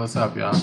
what's up, y'all?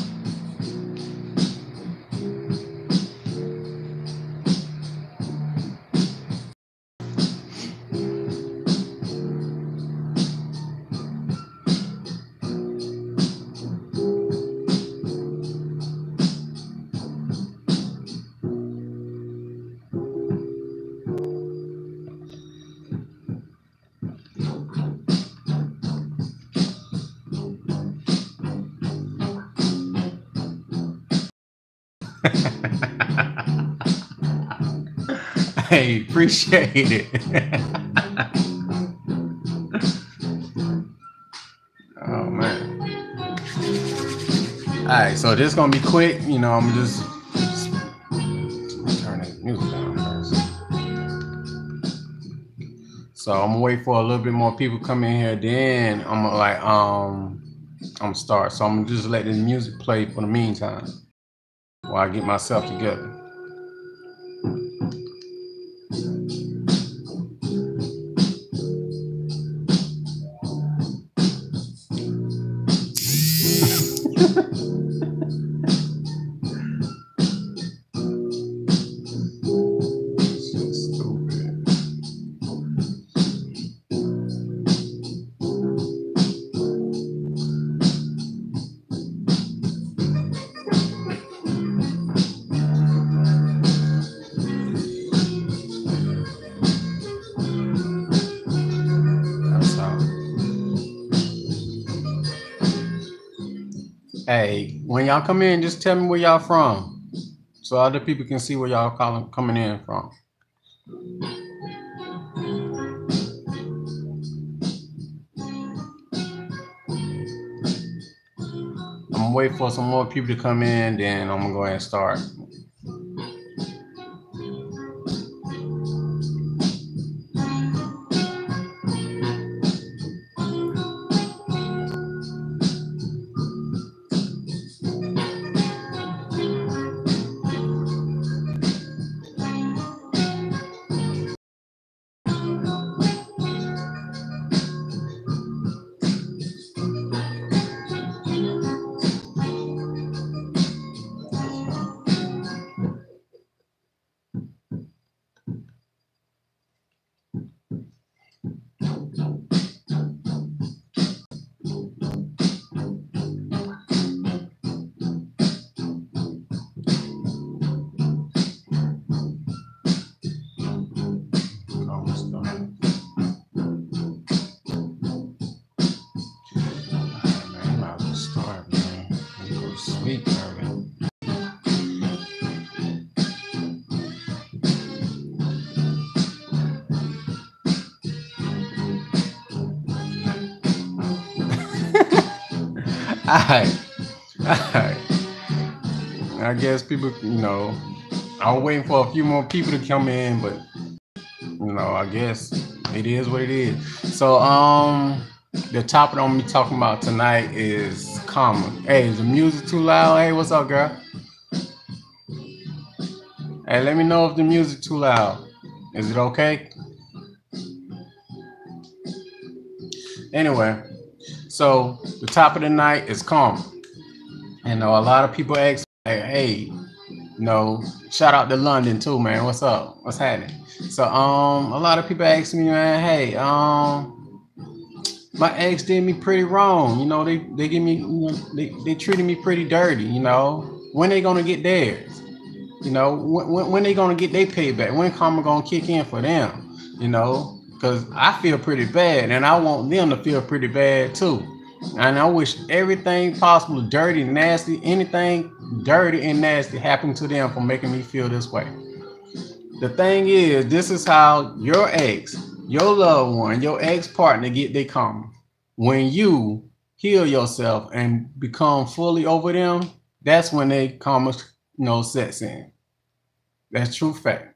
Hey, appreciate it. Oh man. All right, so this is gonna be quick. You know, I'm just turn the music down first. So I'm gonna wait for a little bit more people come in here. Then I'm gonna I'm gonna start. So I'm gonna just let the music play for the meantime while I get myself together. Hey, when y'all come in, just tell me where y'all from, so other people can see where y'all coming in from. I'm gonna wait for some more people to come in, then I'm gonna go ahead and start. Alright. I guess people, you know, I was waiting for a few more people to come in, but you know, I guess it is what it is. So, the topic I'm gonna be talking about tonight is karma. Hey, is the music too loud? Hey, what's up, girl? Hey, let me know if the music too loud. Is it okay? Anyway, so the topic of the night is karma. And a lot of people ask, hey, you know, shout out to London too, man. What's up? What's happening? So, a lot of people ask me, man, hey, my ex did me pretty wrong. You know, they give me, you know, they treated me pretty dirty. You know, when they gonna get theirs? You know, when they gonna get their payback? When karma gonna kick in for them? You know, because I feel pretty bad, and I want them to feel pretty bad too. And I wish everything possible, dirty, nasty, anything dirty and nasty happened to them for making me feel this way. The thing is, this is how your ex, your loved one, your ex-partner get their karma. When you heal yourself and become fully over them, that's when they karma, you know, sets in. That's true fact.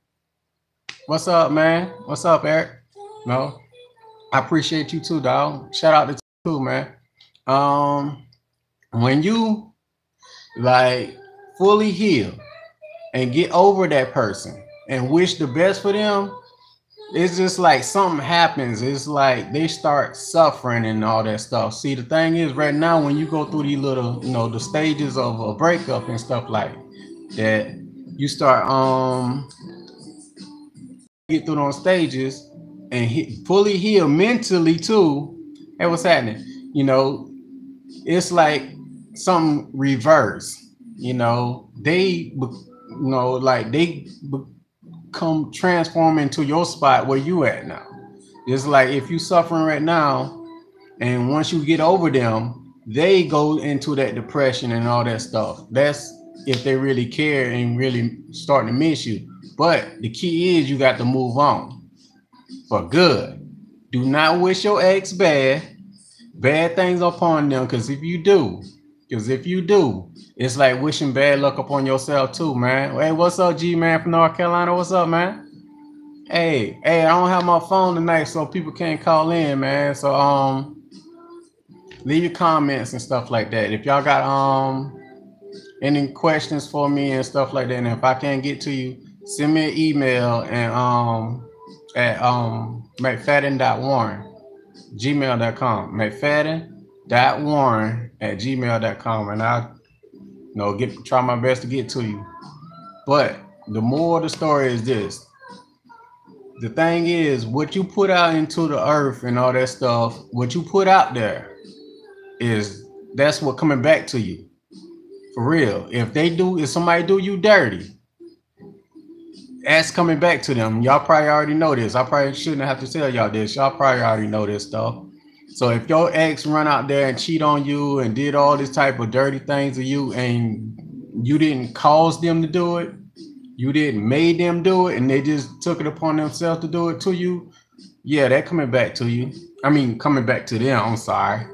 What's up, man? What's up, Eric? No, I appreciate you too, dog. Shout out to you too, man. When you like fully heal and get over that person and wish the best for them, it's just like something happens. It's like they start suffering and all that stuff. See, the thing is, right now, when you go through these little, the stages of a breakup and stuff like that, you start get through those stages and fully heal mentally too. Hey, what's happening? You know, it's like some reverse. Like they come transform into your spot where you at now. It's like if you suffering right now, and once you get over them, they go into that depression and all that stuff. That's if they really care and really starting to miss you. But the key is you got to move on for good. Do not wish your ex bad things upon them, because if you do, it's like wishing bad luck upon yourself too, man. Hey, what's up, G man from North Carolina? What's up, man? Hey, I don't have my phone tonight, so people can't call in, man. So leave your comments and stuff like that. If y'all got any questions for me and stuff like that, and if I can't get to you, send me an email and at mcfadden.warren gmail.com, mcfadden.warren@gmail.com, and I try my best to get to you. But the moral of the story is this: the thing is, what you put out into the earth and all that stuff, what you put out there that's what coming back to you. For real. If somebody do you dirty, that's coming back to them. Y'all probably already know this. I probably shouldn't have to tell y'all this. Y'all probably already know this stuff. So if your ex run out there and cheat on you and did all this type of dirty things to you, and you didn't cause them to do it, you didn't make them do it, and they just took it upon themselves to do it to you, yeah, that coming back to you. I mean, coming back to them. I'm sorry.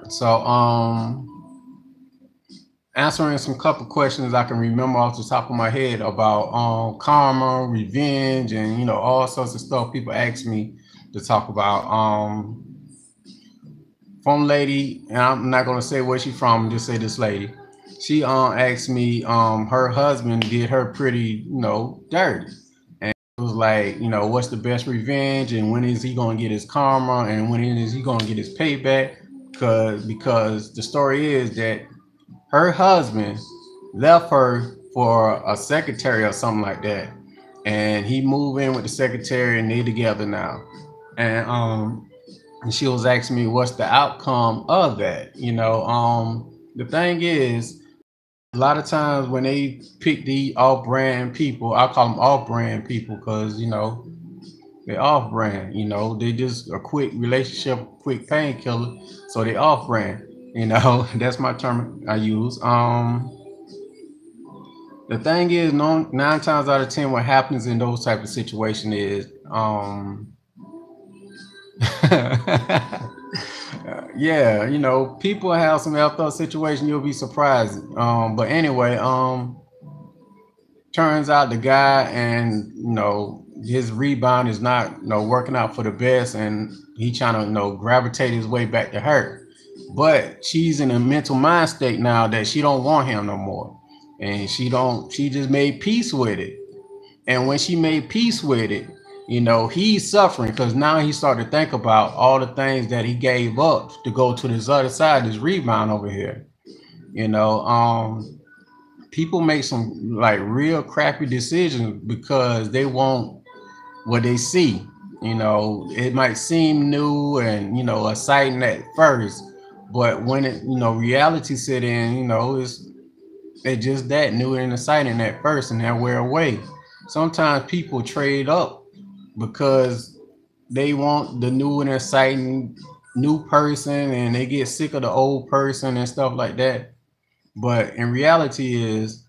So answering some couple questions I can remember off the top of my head about karma, revenge, and all sorts of stuff people ask me to talk about. From lady, and I'm not gonna say where she's from, just say this lady. She asked me her husband did her pretty dirty, and it was like, what's the best revenge, and when is he gonna get his karma, and when is he gonna get his payback? Because the story is that her husband left her for a secretary or something like that, and he moved in with the secretary, and they together now. And she was asking me what's the outcome of that. The thing is, a lot of times when they pick the off-brand people, I call them off-brand people because they're off-brand. They just a quick relationship, quick painkiller, so they off-brand. That's my term I use. The thing is, 9 times out of 10, what happens in those type of situations is, yeah, people have some effed up situation. You'll be surprised. But anyway, turns out the guy and his rebound is not working out for the best, and he trying to gravitate his way back to her. But she's in a mental mind state now that she don't want him no more, and she just made peace with it. And when she made peace with it, he's suffering because now he started to think about all the things that he gave up to go to this other side, this rebound over here. People make some like real crappy decisions because they want what they see. It might seem new and exciting at first, but when reality set in, it's just that new and exciting at first, and that wear away. Sometimes people trade up because they want the new and exciting new person, and they get sick of the old person and stuff like that. But in reality is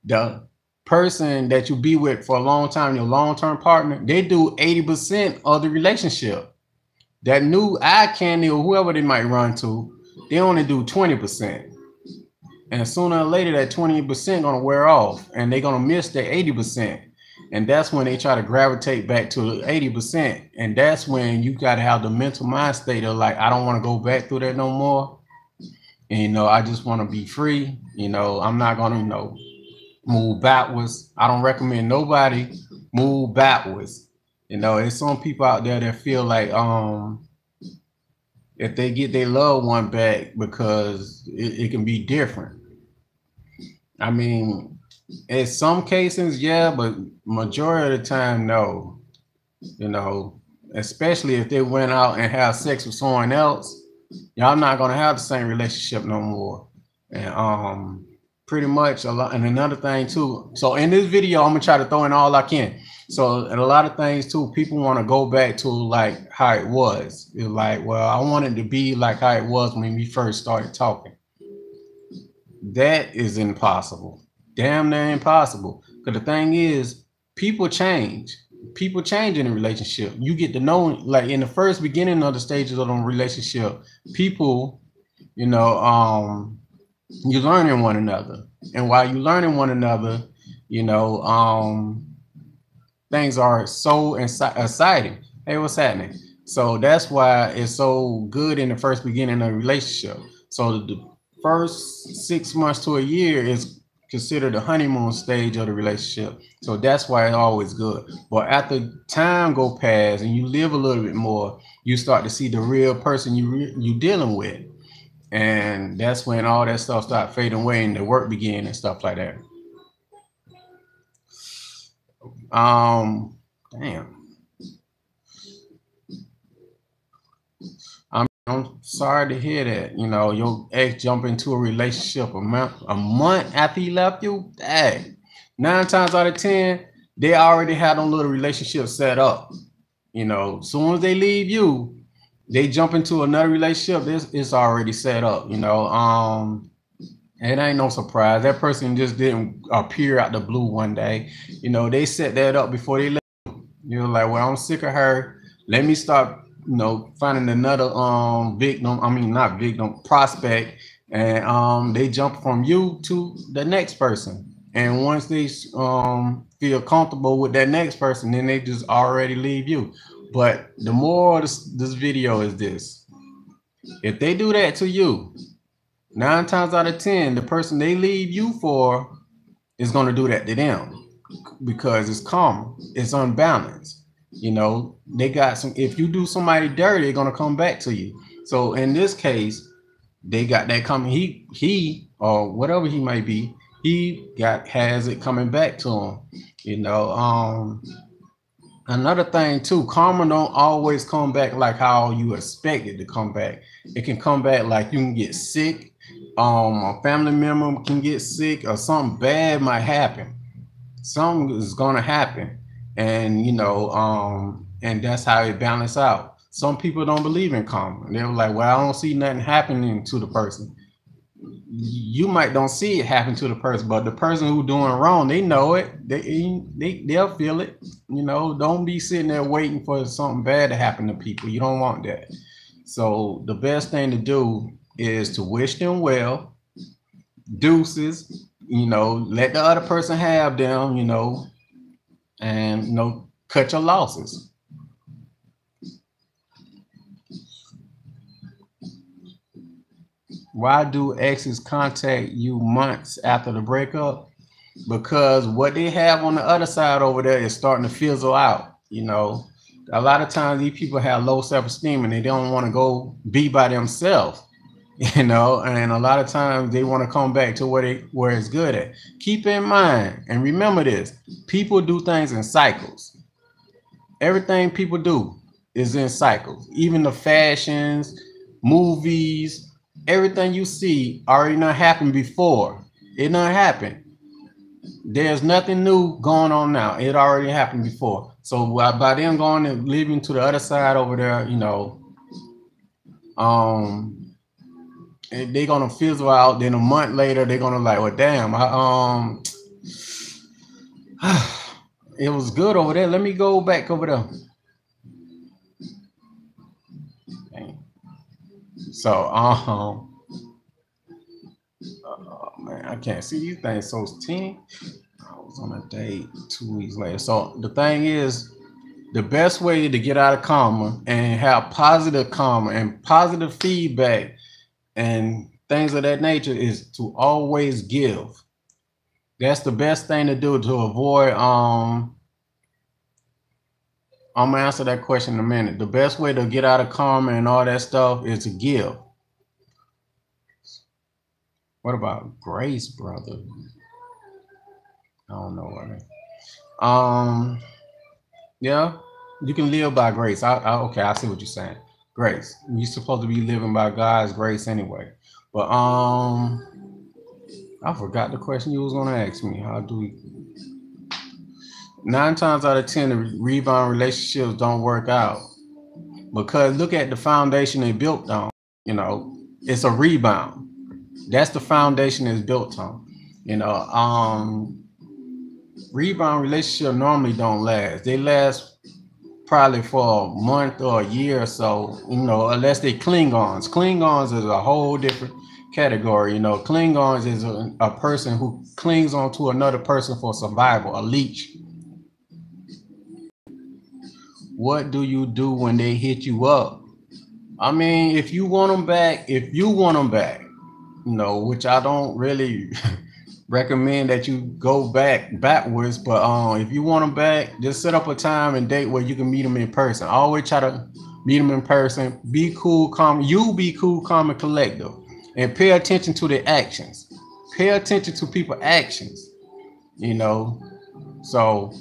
the person that you be with for a long time, your long-term partner, they do 80% of the relationship. That new eye candy or whoever they might run to, they only do 20%. And sooner or later, that 20% gonna wear off, and they're gonna miss that 80%. And that's when they try to gravitate back to 80%. And that's when you gotta have the mental mind state of like, I don't want to go back through that no more. And I just want to be free. I'm not gonna move backwards. I don't recommend nobody move backwards. You know, there's some people out there that feel like if they get their loved one back, because it can be different. I mean, in some cases, yeah, but majority of the time, no. You know, especially if they went out and have sex with someone else, y'all not gonna have the same relationship no more. And pretty much a lot. And another thing too. So in this video, I'm gonna try to throw in all I can. So and a lot of things too, people want to go back to like how it was. It's like, well, I wanted to be like how it was when we first started talking. That is impossible. Damn near impossible. Because the thing is, people change. People change in a relationship. You get to know, like in the first beginning of the stages of a relationship, people, you know, you're learning one another. And while you're learning one another, you know, things are so exciting. Hey, what's happening? So that's why it's so good in the first beginning of a relationship. So the first 6 months to a year is considered the honeymoon stage of the relationship. So that's why it's always good. But after time go past and you live a little bit more, you start to see the real person you dealing with. And that's when all that stuff start fading away and the work begin and stuff like that. Damn. I'm sorry to hear that. You know, your ex jump into a relationship a month after he left you. Dang. 9 times out of 10, they already had a little relationship set up. You know, as soon as they leave you, they jump into another relationship. It's already set up. You know, it ain't no surprise. That person just didn't appear out the blue one day. You know, they set that up before they left. You're like, well, I'm sick of her. Let me start, you know, finding another victim. I mean, not victim, prospect. And they jump from you to the next person. And once they feel comfortable with that next person, then they just already leave you. But the moral of this video is this: if they do that to you, 9 times out of 10, the person they leave you for is going to do that to them, because it's karma, it's unbalanced. You know, they got some. If you do somebody dirty, they're gonna come back to you. So in this case, they got that coming. He or whatever he might be, has it coming back to him. You know, another thing too, karma don't always come back like how you expect it to come back. It can come back like you can get sick. A family member can get sick, or something bad might happen. Something is gonna happen, and you know, and that's how it balances out. Some people don't believe in karma. They're like, well, I don't see nothing happening to the person. You might don't see it happen to the person, but the person who doing wrong, they know it. They'll feel it. You know, don't be sitting there waiting for something bad to happen to people. You don't want that. So the best thing to do is to wish them well, deuces, you know, let the other person have them, you know, and, you know, cut your losses. Why do exes contact you months after the breakup? Because what they have on the other side over there is starting to fizzle out. You know, a lot of times these people have low self-esteem and they don't want to go be by themselves. You know, and a lot of times they want to come back to where it's good at. Keep in mind and remember this: people do things in cycles. Everything people do is in cycles. Even the fashions, movies, everything you see already not happened before. It not happened. There's nothing new going on now. It already happened before. So by them going and living to the other side over there, you know, they're gonna fizzle out. Then a month later, they're gonna like, well, damn, it was good over there. Let me go back over there. So, oh, man, I can't see these things. So it's 10. I was on a date 2 weeks later. So the thing is, the best way to get out of karma and have positive karma and positive feedback and things of that nature is to always give. That's the best thing to do to avoid I'm gonna answer that question in a minute. The best way to get out of karma and all that stuff is to give. What about grace, brother? I don't know what. Yeah, you can live by grace. Okay, I see what you're saying. Grace. You're supposed to be living by God's grace anyway. But I forgot the question you was gonna ask me. How do we? 9 times out of 10, the rebound relationships don't work out because look at the foundation they built on. You know, it's a rebound. That's the foundation it's built on. You know, rebound relationships normally don't last. They last probably for a month or a year or so, you know, unless they Klingons. Klingons is a whole different category. You know, Klingons is a person who clings on to another person for survival, a leech. What do you do when they hit you up? I mean, if you want them back, you know, which I don't really recommend that you go backwards, but if you want them back, just set up a time and date where you can meet them in person. Always try to meet them in person. Be cool, calm. You be cool, calm, and collective, and pay attention to their actions. Pay attention to people's actions. You know, so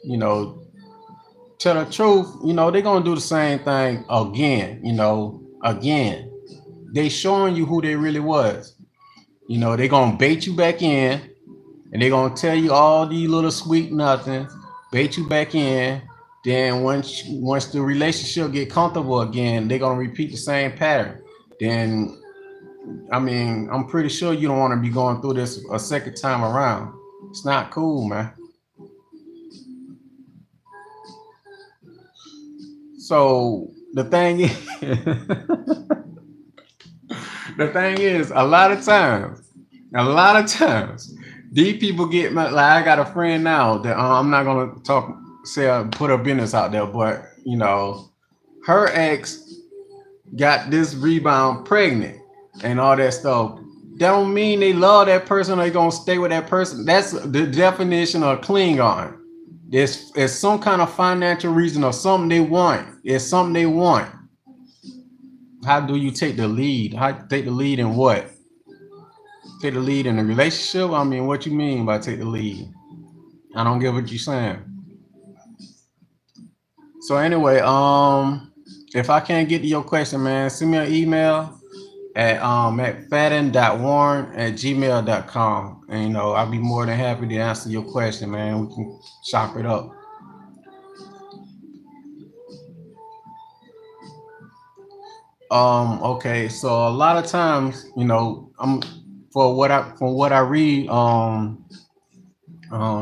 you know, tell the truth. You know, they're gonna do the same thing again. You know, again, they showing you who they really was. You know, they're going to bait you back in, and they're going to tell you all these little sweet nothings, bait you back in. Then once the relationship get comfortable again, they're going to repeat the same pattern. Then, I mean, I'm pretty sure you don't want to be going through this a second time around. It's not cool, man. So the thing is, a lot of times, these people get like I got a friend now that I'm not gonna put her business out there, but you know, her ex got this rebound pregnant and all that stuff. That don't mean they love that person or they gonna stay with that person. That's the definition of Klingon. It's some kind of financial reason or something they want. It's something they want. How do you take the lead? How take the lead in what? Take the lead in a relationship? I mean, what you mean by take the lead? I don't get what you're saying. So anyway, if I can't get to your question, man, send me an email at faden.warren@gmail.com. And you know, I'll be more than happy to answer your question, man. We can chop it up. Okay, so a lot of times, you know, from what I read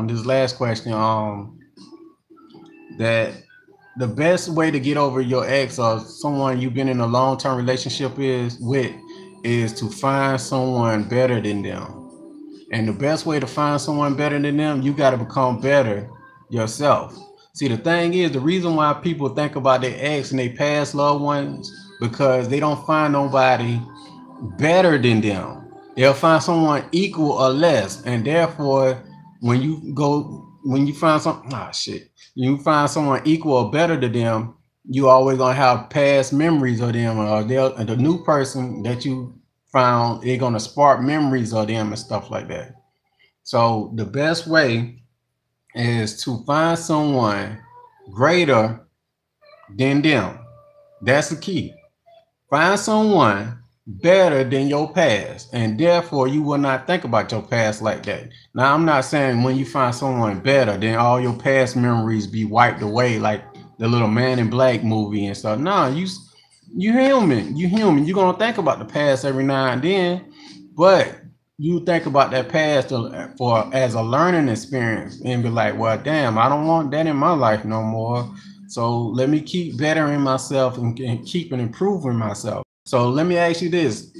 this last question, that the best way to get over your ex or someone you've been in a long-term relationship is to find someone better than them. And the best way to find someone better than them, you got to become better yourself. See, the thing is, the reason why people think about their ex and their past loved ones, because they don't find nobody better than them. They'll find someone equal or less. And therefore, when you find you find someone equal or better to them, you always gonna have past memories of them, or the new person that you found, they're gonna spark memories of them and stuff like that. So the best way is to find someone greater than them. That's the key. Find someone better than your past, and therefore you will not think about your past like that. Now, I'm not saying when you find someone better, then all your past memories be wiped away like the little Man in Black movie and stuff. No, you human. You're gonna think about the past every now and then, but you think about that past as a learning experience and be like, well, damn, I don't want that in my life no more. So let me keep bettering myself and keep improving myself. So let me ask you this.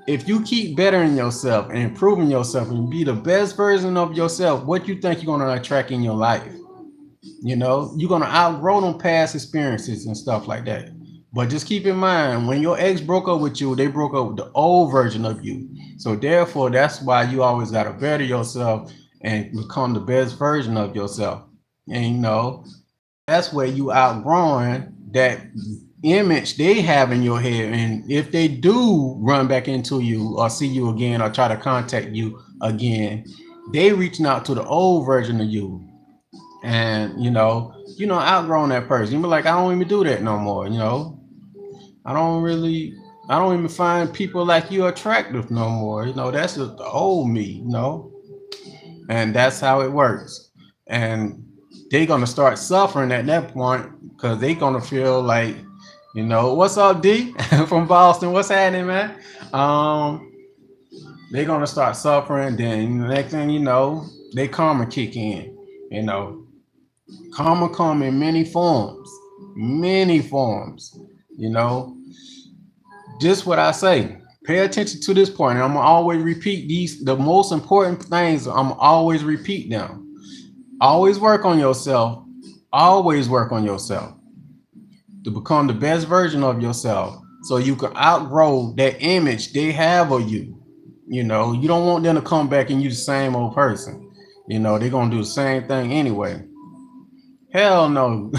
If you keep bettering yourself and improving yourself and be the best version of yourself, what you think you're going to attract in your life? You know, you're going to outgrow them past experiences and stuff like that. But just keep in mind, when your ex broke up with you, they broke up with the old version of you. So therefore, that's why you always got to better yourself and become the best version of yourself. And you know, that's where you outgrowing that image they have in your head. And if they do run back into you or see you again or try to contact you again, they reaching out to the old version of you. And outgrown that person. You be like, I don't even do that no more. I don't even find people like you attractive no more. That's just the old me. And that's how it works. And they're gonna start suffering at that point because they're gonna feel like, what's up, D from Boston? What's happening, man? They're gonna start suffering. Then the next thing you know, they karma kick in. Karma come in many forms, many forms. Just what I say. Pay attention to this point. And I'm gonna always repeat the most important things. I'm always repeat them. Always work on yourself. Always work on yourself to become the best version of yourself, so you can outgrow that image they have of you. You don't want them to come back and you the same old person. They're gonna do the same thing anyway. Hell no.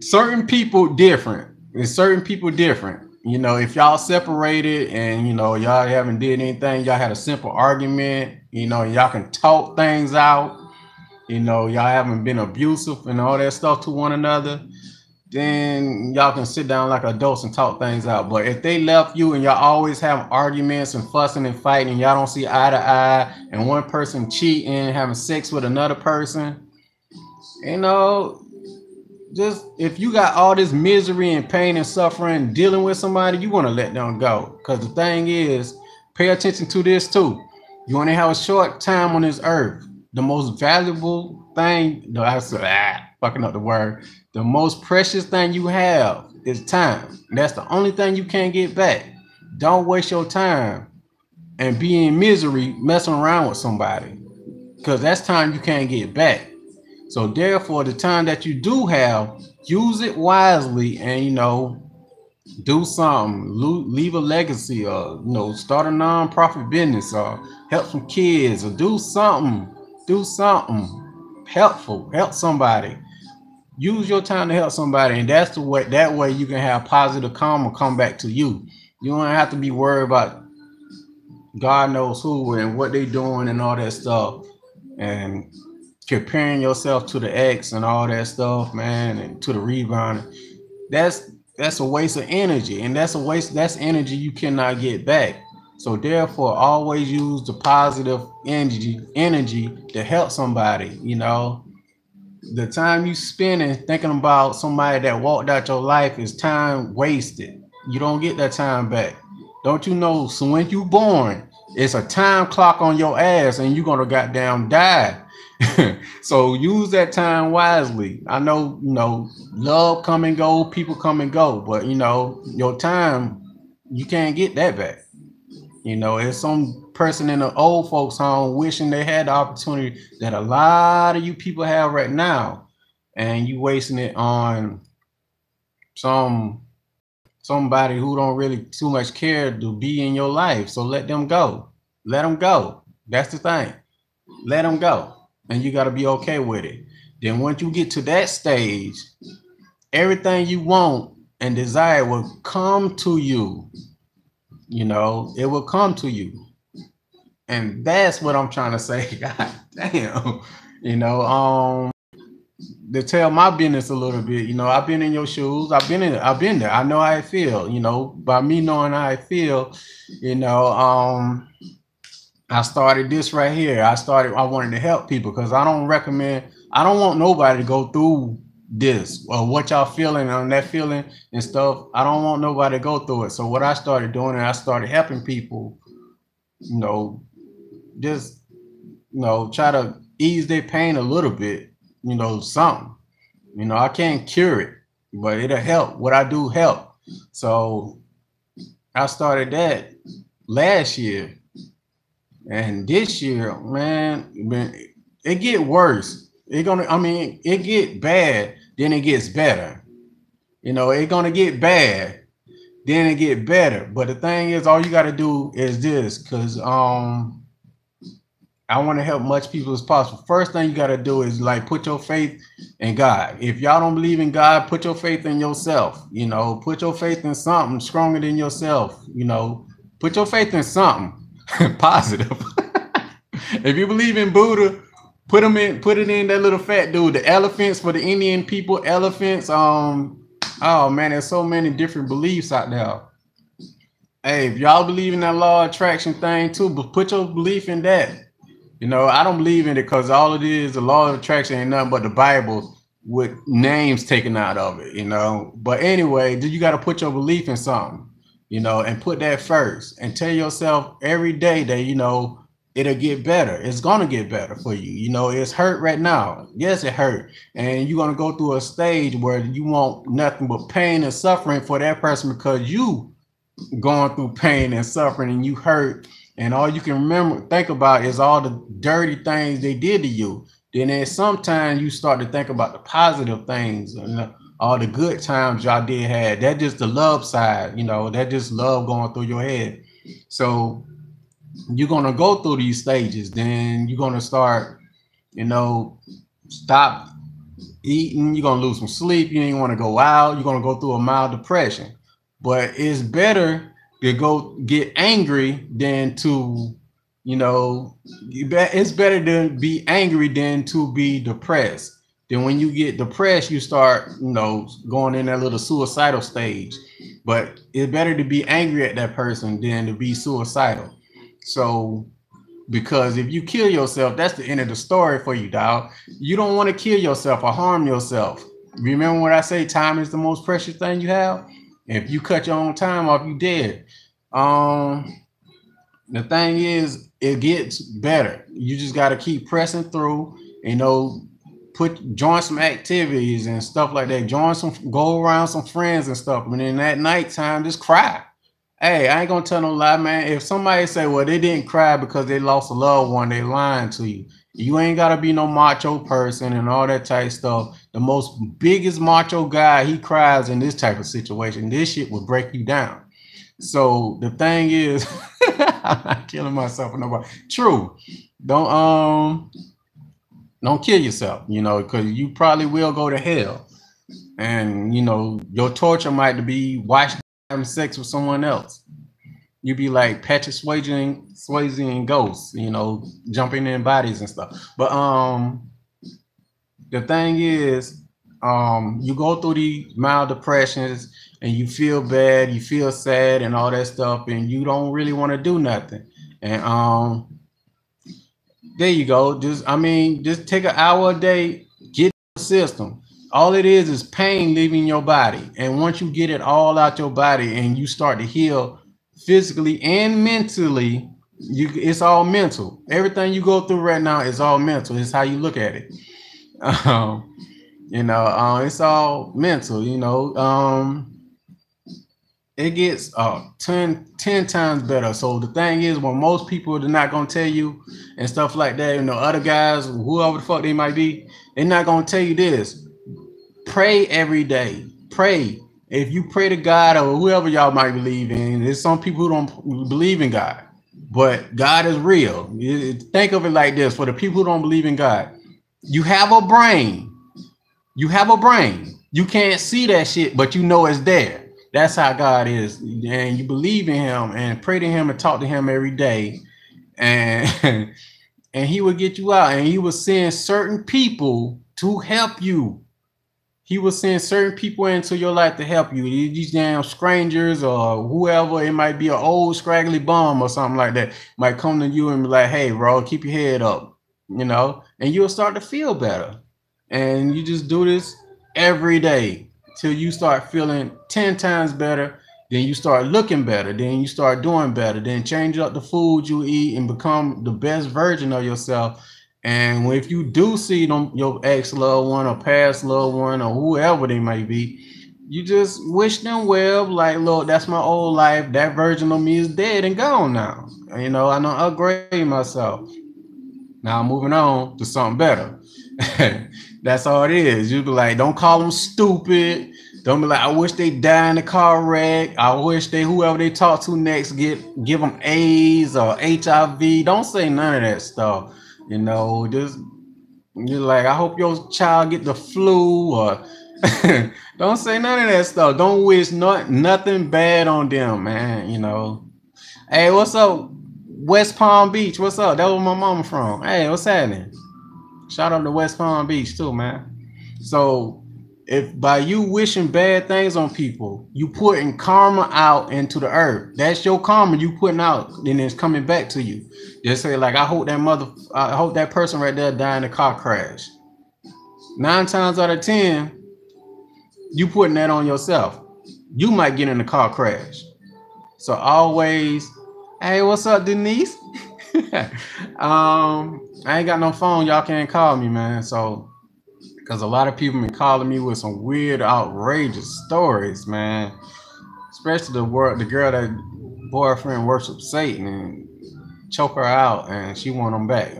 Certain people different. It's certain people different. If y'all separated and y'all haven't did anything, y'all had a simple argument, y'all can talk things out, y'all haven't been abusive and all that stuff to one another, then y'all can sit down like adults and talk things out. But if they left you and y'all always have arguments and fussing and fighting, and y'all don't see eye to eye, and one person cheating, having sex with another person, just if you got all this misery and pain and suffering dealing with somebody, you want to let them go. Because the thing is, pay attention to this too. You only have a short time on this earth. The most valuable thing, fucking up the word. The most precious thing you have is time. That's the only thing you can't get back. Don't waste your time and be in misery messing around with somebody, because that's time you can't get back. So therefore, the time that you do have, use it wisely and, do something, leave a legacy, or, start a non-profit business, or help some kids, or do something helpful, help somebody. Use your time to help somebody. And that's the way, that way you can have positive karma come back to you. You don't have to be worried about God knows who and what they doing and all that stuff. And comparing yourself to the ex and all that stuff, man, and to the rebound. That's a waste of energy, and that's energy you cannot get back. So therefore, always use the positive energy to help somebody. The time you spending thinking about somebody that walked out your life is time wasted. You don't get that time back. Don't you know? So when you born, it's a time clock on your ass, and you're gonna goddamn die. So use that time wisely. I know, love come and go, people come and go, but your time, you can't get that back. It's some person in an old folks home wishing they had the opportunity that a lot of you people have right now, and you wasting it on somebody who don't really too much care to be in your life. So let them go. Let them go. That's the thing. Let them go. And you got to be okay with it. Then once you get to that stage, everything you want and desire will come to you. It will come to you. And that's what I'm trying to say. God damn. To tell my business a little bit, I've been in your shoes. I've been there. I know how I feel, by me knowing how I feel, I started this right here. I wanted to help people, because I don't want nobody to go through this or what y'all feeling on that feeling and stuff. I don't want nobody to go through it. So what I started doing, I started helping people, just, try to ease their pain a little bit, something. I can't cure it, but it'll help. What I do help. So I started that last year. And this year, man, it get worse. It get bad, then it gets better. It's gonna get bad, then it get better. But the thing is, all you gotta do is this, because I want to help much people as possible. First thing you got to do is like put your faith in God. If y'all don't believe in God, put your faith in yourself. You know, put your faith in something stronger than yourself. You know, put your faith in something positive. If you believe in Buddha, put it in that little fat dude. The elephants for the Indian people, elephants. Oh man, there's so many different beliefs out there. Hey, if y'all believe in that law of attraction thing too, but put your belief in that. You know, I don't believe in it because all it is, the law of attraction ain't nothing but the Bible with names taken out of it, you know. But anyway, you got to put your belief in something, you know, and put that first and tell yourself every day that, you know, it'll get better. It's going to get better for you. You know, it's hurt right now. Yes, it hurt. And you're going to go through a stage where you want nothing but pain and suffering for that person because you going through pain and suffering and you hurt. And all you can think about is all the dirty things they did to you. Then sometimes you start to think about the positive things, you know, all the good times y'all did have. That's just the love side, you know, that just love going through your head. So you're going to go through these stages. Then you're going to start, you know, stop eating. You're going to lose some sleep. You ain't want to go out. You're going to go through a mild depression. But it's better to go get angry than to, you know, it's better to be angry than to be depressed. Then when you get depressed, you start, you know, going in that little suicidal stage. But it's better to be angry at that person than to be suicidal. So, because if you kill yourself, that's the end of the story for you, dog. You don't want to kill yourself or harm yourself. Remember what I say, time is the most precious thing you have? If you cut your own time off, you dead. The thing is, it gets better. You just got to keep pressing through, you know, join some activities and stuff like that. Go around some friends and stuff. And then at nighttime, just cry. Hey, I ain't gonna tell no lie, man. If somebody say, well, they didn't cry because they lost a loved one, they lying to you. You ain't gotta be no macho person and all that type of stuff. The biggest macho guy, he cries in this type of situation. This shit will break you down. So the thing is, I'm not killing myself or nobody. True. Don't kill yourself, you know, because you probably will go to hell. And you know, your torture might be watching having sex with someone else. You'd be like Patrick Swayze and Ghosts, you know, jumping in bodies and stuff. But the thing is, you go through these mild depressions and you feel bad, you feel sad and all that stuff, and you don't really want to do nothing. And there you go. Just take an hour a day, get the system. All it is pain leaving your body. And once you get it all out your body and you start to heal physically and mentally, it's all mental. Everything you go through right now is all mental. It's how you look at it. You know, it's all mental, you know. It gets 10 times better. So the thing is, when most people are not going to tell you and stuff like that, you know, other guys, whoever the fuck they might be, they're not going to tell you this. Pray every day. Pray. If you pray to God or whoever y'all might believe in, there's some people who don't believe in God, but God is real. Think of it like this. For the people who don't believe in God, you have a brain. You have a brain. You can't see that shit, but you know it's there. That's how God is. And you believe in him and pray to him and talk to him every day. And, and he will get you out. And he will send certain people to help you. He will send certain people into your life to help you. These damn strangers or whoever, it might be an old scraggly bum or something like that, might come to you and be like, hey, bro, keep your head up, you know, and you'll start to feel better. And you just do this every day till you start feeling 10 times better. Then you start looking better. Then you start doing better. Then change up the food you eat and become the best version of yourself. And if you do see them, your ex loved one or past loved one or whoever they might be, you just wish them well. Like, look, that's my old life. That version of me is dead and gone now. You know, I don't upgrade myself. Now I'm moving on to something better. That's all it is. You be like, don't call them stupid. Don't be like, I wish they die in a car wreck. I wish they, whoever they talk to next, give them AIDS or HIV. Don't say none of that stuff. You know, just you're like, I hope your child get the flu, or don't say none of that stuff. Don't wish nothing bad on them, man. You know. Hey, what's up? West Palm Beach. What's up? That was my mama from. Hey, what's happening? Shout out to West Palm Beach too, man. So if by you wishing bad things on people, you putting karma out into the earth. That's your karma you putting out, and it's coming back to you. Just say like, I hope that person right there die in a car crash. 9 times out of 10, you putting that on yourself. You might get in a car crash. So always, hey, what's up, Denise? I ain't got no phone. Y'all can't call me, man. So, because a lot of people been calling me with some weird, outrageous stories, man. Especially the girl that boyfriend worships Satan and choke her out, and she want him back.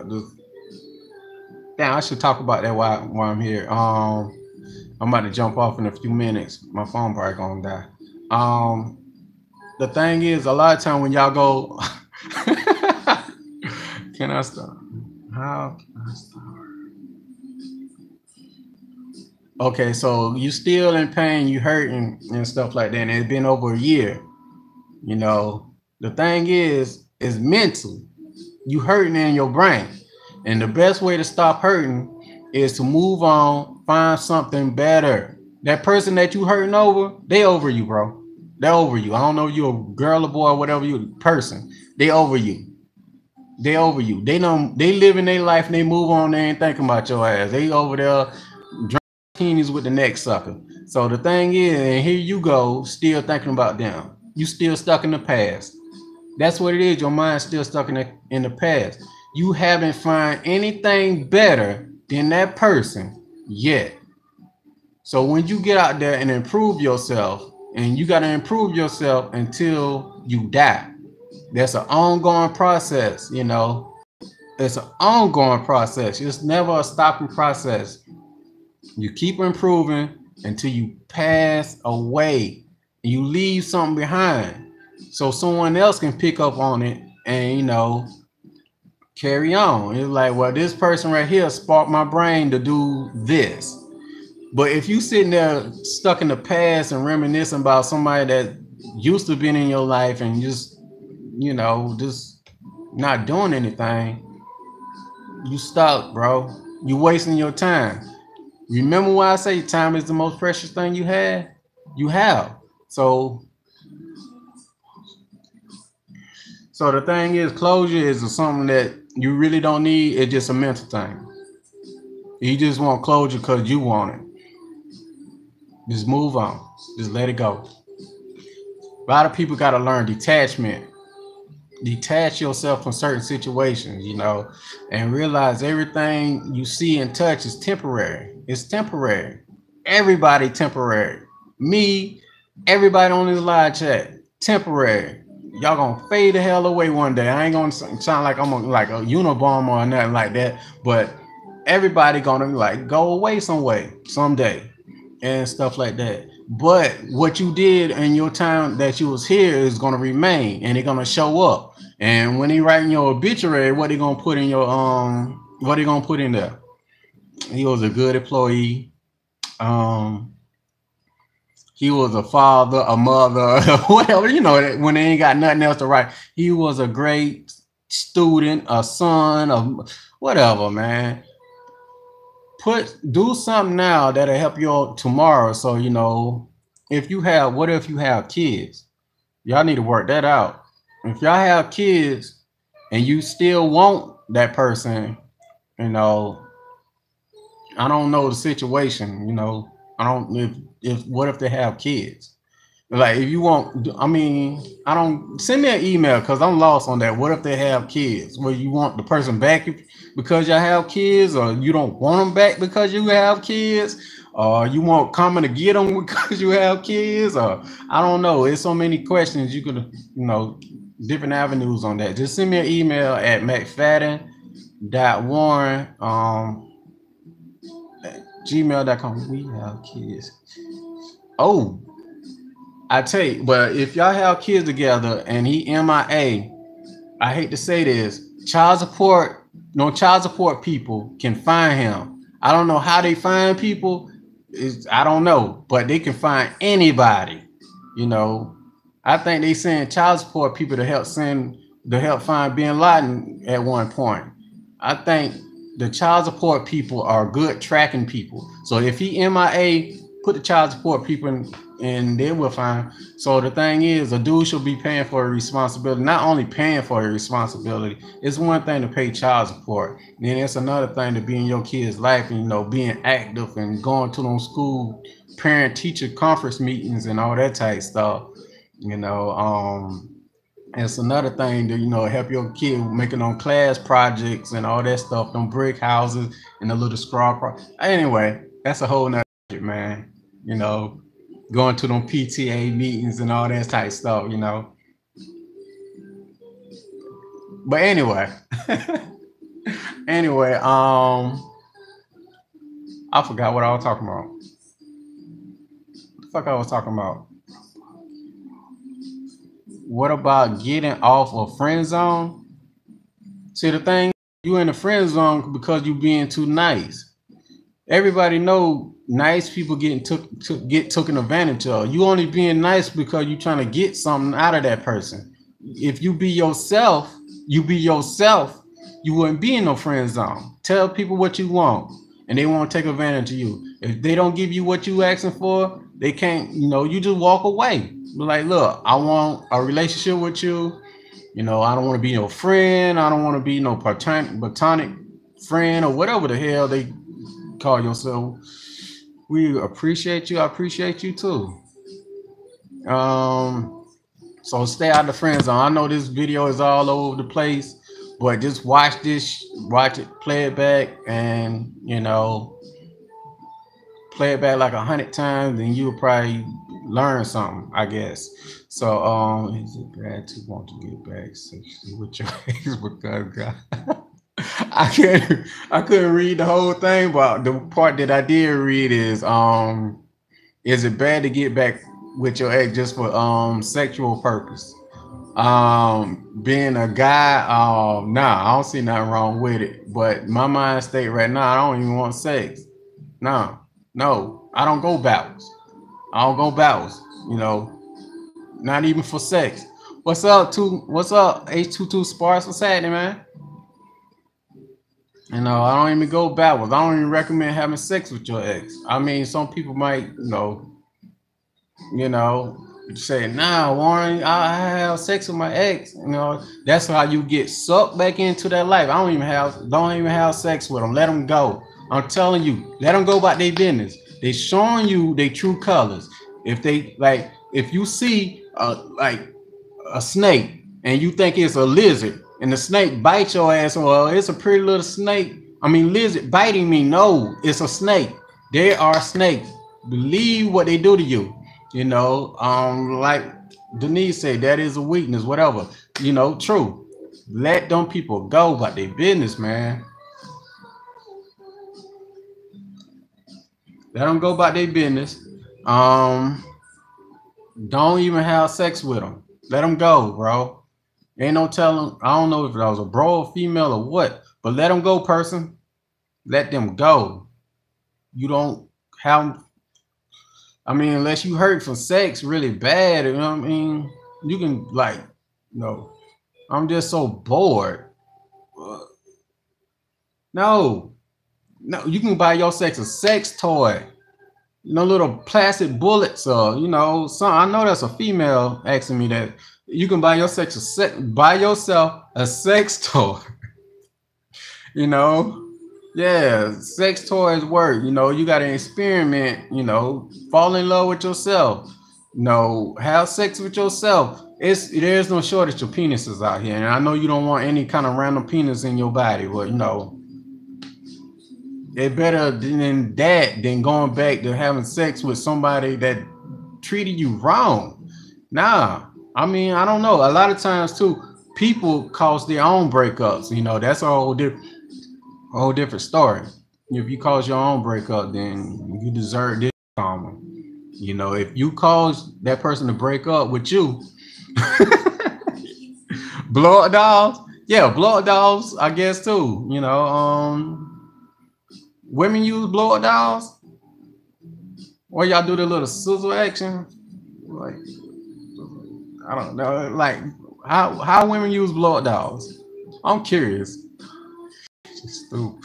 Damn, I should talk about that while I'm here. I'm about to jump off in a few minutes. My phone probably gonna die. The thing is, a lot of time when y'all go, can I start? How can I start? Okay, so you still in pain, you hurting and stuff like that, and it's been over a year. You know, the thing is mental. You hurting in your brain. And the best way to stop hurting is to move on, find something better. That person that you hurting over, they over you, bro. They're over you. I don't know if you're a girl or boy or whatever you person. They over you. They over you. They live in their life and they move on. They ain't thinking about your ass. They over there drinking teenies with the next sucker. So the thing is, and here you go, still thinking about them. You still stuck in the past. That's what it is. Your mind's still stuck in the past. You haven't found anything better than that person yet. So when you get out there and improve yourself, and you got to improve yourself until you die. That's an ongoing process, you know. It's an ongoing process. It's never a stopping process. You keep improving until you pass away. You leave something behind so someone else can pick up on it and, you know, carry on. It's like, well, this person right here sparked my brain to do this. But if you sitting there stuck in the past and reminiscing about somebody that used to be in your life and just, you know, just not doing anything, you stuck, bro. You wasting your time. Remember why I say time is the most precious thing you have. So the thing is, closure is something that you really don't need. It's just a mental thing. You just want closure because you want it. Just move on. Just let it go. A lot of people got to learn detachment. Detach yourself from certain situations, you know, and realize everything you see and touch is temporary. It's temporary. Everybody temporary. Me, everybody on this live chat, temporary. Y'all gonna fade the hell away one day. I ain't gonna sound like I'm like a Unabomber or nothing like that, but everybody gonna like go away someday and stuff like that. But what you did in your time that you was here is gonna remain, and it's gonna show up. And when he writing your obituary, what he gonna put in your what he gonna put in there? He was a good employee. He was a father, a mother, whatever, you know, when they ain't got nothing else to write. He was a great student, a son, of whatever, man. Do something now that'll help you tomorrow. So, you know, what if you have kids? Y'all need to work that out. If y'all have kids and you still want that person, you know, I don't know the situation, you know. I don't what if they have kids? Like, if you want, I mean, I don't send me an email because I'm lost on that. What if they have kids? Well, you want the person back because you have kids, or you don't want them back because you have kids, or you want coming to get them because you have kids, or I don't know. It's so many questions you could, you know, different avenues on that. Just send me an email at mcfadden.warren gmail.com. We have kids. Oh, I tell you, but if y'all have kids together and he MIA, I hate to say this, child support people can find him. I don't know how they find people. I don't know, but they can find anybody. You know, I think they send child support people to help find Bin Laden at one point. I think the child support people are good tracking people. So if he MIA, put the child support people in, and they will find. So the thing is, a dude should be paying for a responsibility. Not only paying for a responsibility, it's one thing to pay child support, then it's another thing to be in your kid's life and, you know, being active and going to those school parent teacher conference meetings and all that type stuff. You know, it's another thing to, you know, help your kid making on class projects and all that stuff, them brick houses and the little scrawl. Anyway, that's a whole nother shit, man. You know, going to them PTA meetings and all that type stuff, you know. But anyway, I forgot what I was talking about. What the fuck I was talking about? What about getting off of friend zone? See, the thing, you in the friend zone because you being too nice. Everybody know nice people get taken advantage of. You only being nice because you trying to get something out of that person. If you be yourself, you wouldn't be in no friend zone. Tell people what you want, and they won't take advantage of you. If they don't give you what you asking for, they can't, you know, you just walk away. Be like, look, I want a relationship with you. You know, I don't want to be no friend. I don't want to be no platonic friend or whatever the hell they call yourself. We appreciate you. I appreciate you too. So stay out of the friend zone. I know this video is all over the place, but just watch it, play it back, and, you know, play it back like 100 times, and you'll probably learn something, I guess. So is it bad to want to get back sexually with your ex because God? I couldn't read the whole thing, but the part that I did read is it bad to get back with your ex just for sexual purpose? Being a guy, nah, I don't see nothing wrong with it. But my mind state right now, I don't even want sex. No, I don't go backwards. You know, not even for sex. What's up, H22 Sparks? What's happening, man? You know, I don't even go backwards. I don't even recommend having sex with your ex. I mean, some people might, you know, say, nah, Warren, I have sex with my ex. You know, that's how you get sucked back into that life. Don't even have sex with them. Let them go. I'm telling you, let them go about their business. They showing you their true colors. If you see like a snake and you think it's a lizard and the snake bites your ass, well, it's a pretty little snake. I mean, lizard biting me. No, it's a snake. They are snakes. Believe what they do to you. You know, like Denise said, that is a weakness, whatever. You know, true. Let them people go about their business, man. Let them go about their business. Don't even have sex with them. Let them go, bro. Ain't no telling. I don't know if that was a bro or female or what, but let them go, person. Let them go. You don't have. I mean, unless you hurt for sex really bad, you know what I mean? You can, like, no. I'm just so bored. No, you can buy your sex a sex toy. You know, little plastic bullets, or, you know, I know that's a female asking me that. You can buy yourself a sex toy. You know, yeah, sex toys work. You know, you got to experiment. You know, fall in love with yourself. You know, have sex with yourself. There's no shortage of penises out here, and I know you don't want any kind of random penis in your body, but, you know, it's better than that than going back to having sex with somebody that treated you wrong. Nah, I mean, I don't know. A lot of times too, people cause their own breakups. You know, that's a whole different story. If you cause your own breakup, then you deserve this karma. You know, if you cause that person to break up with you, blow up dolls, yeah, blow up dolls, I guess too. You know, women use blow up dolls, or y'all do the little sizzle action, like I don't know, like how women use blow up dolls. I'm curious. Stupid.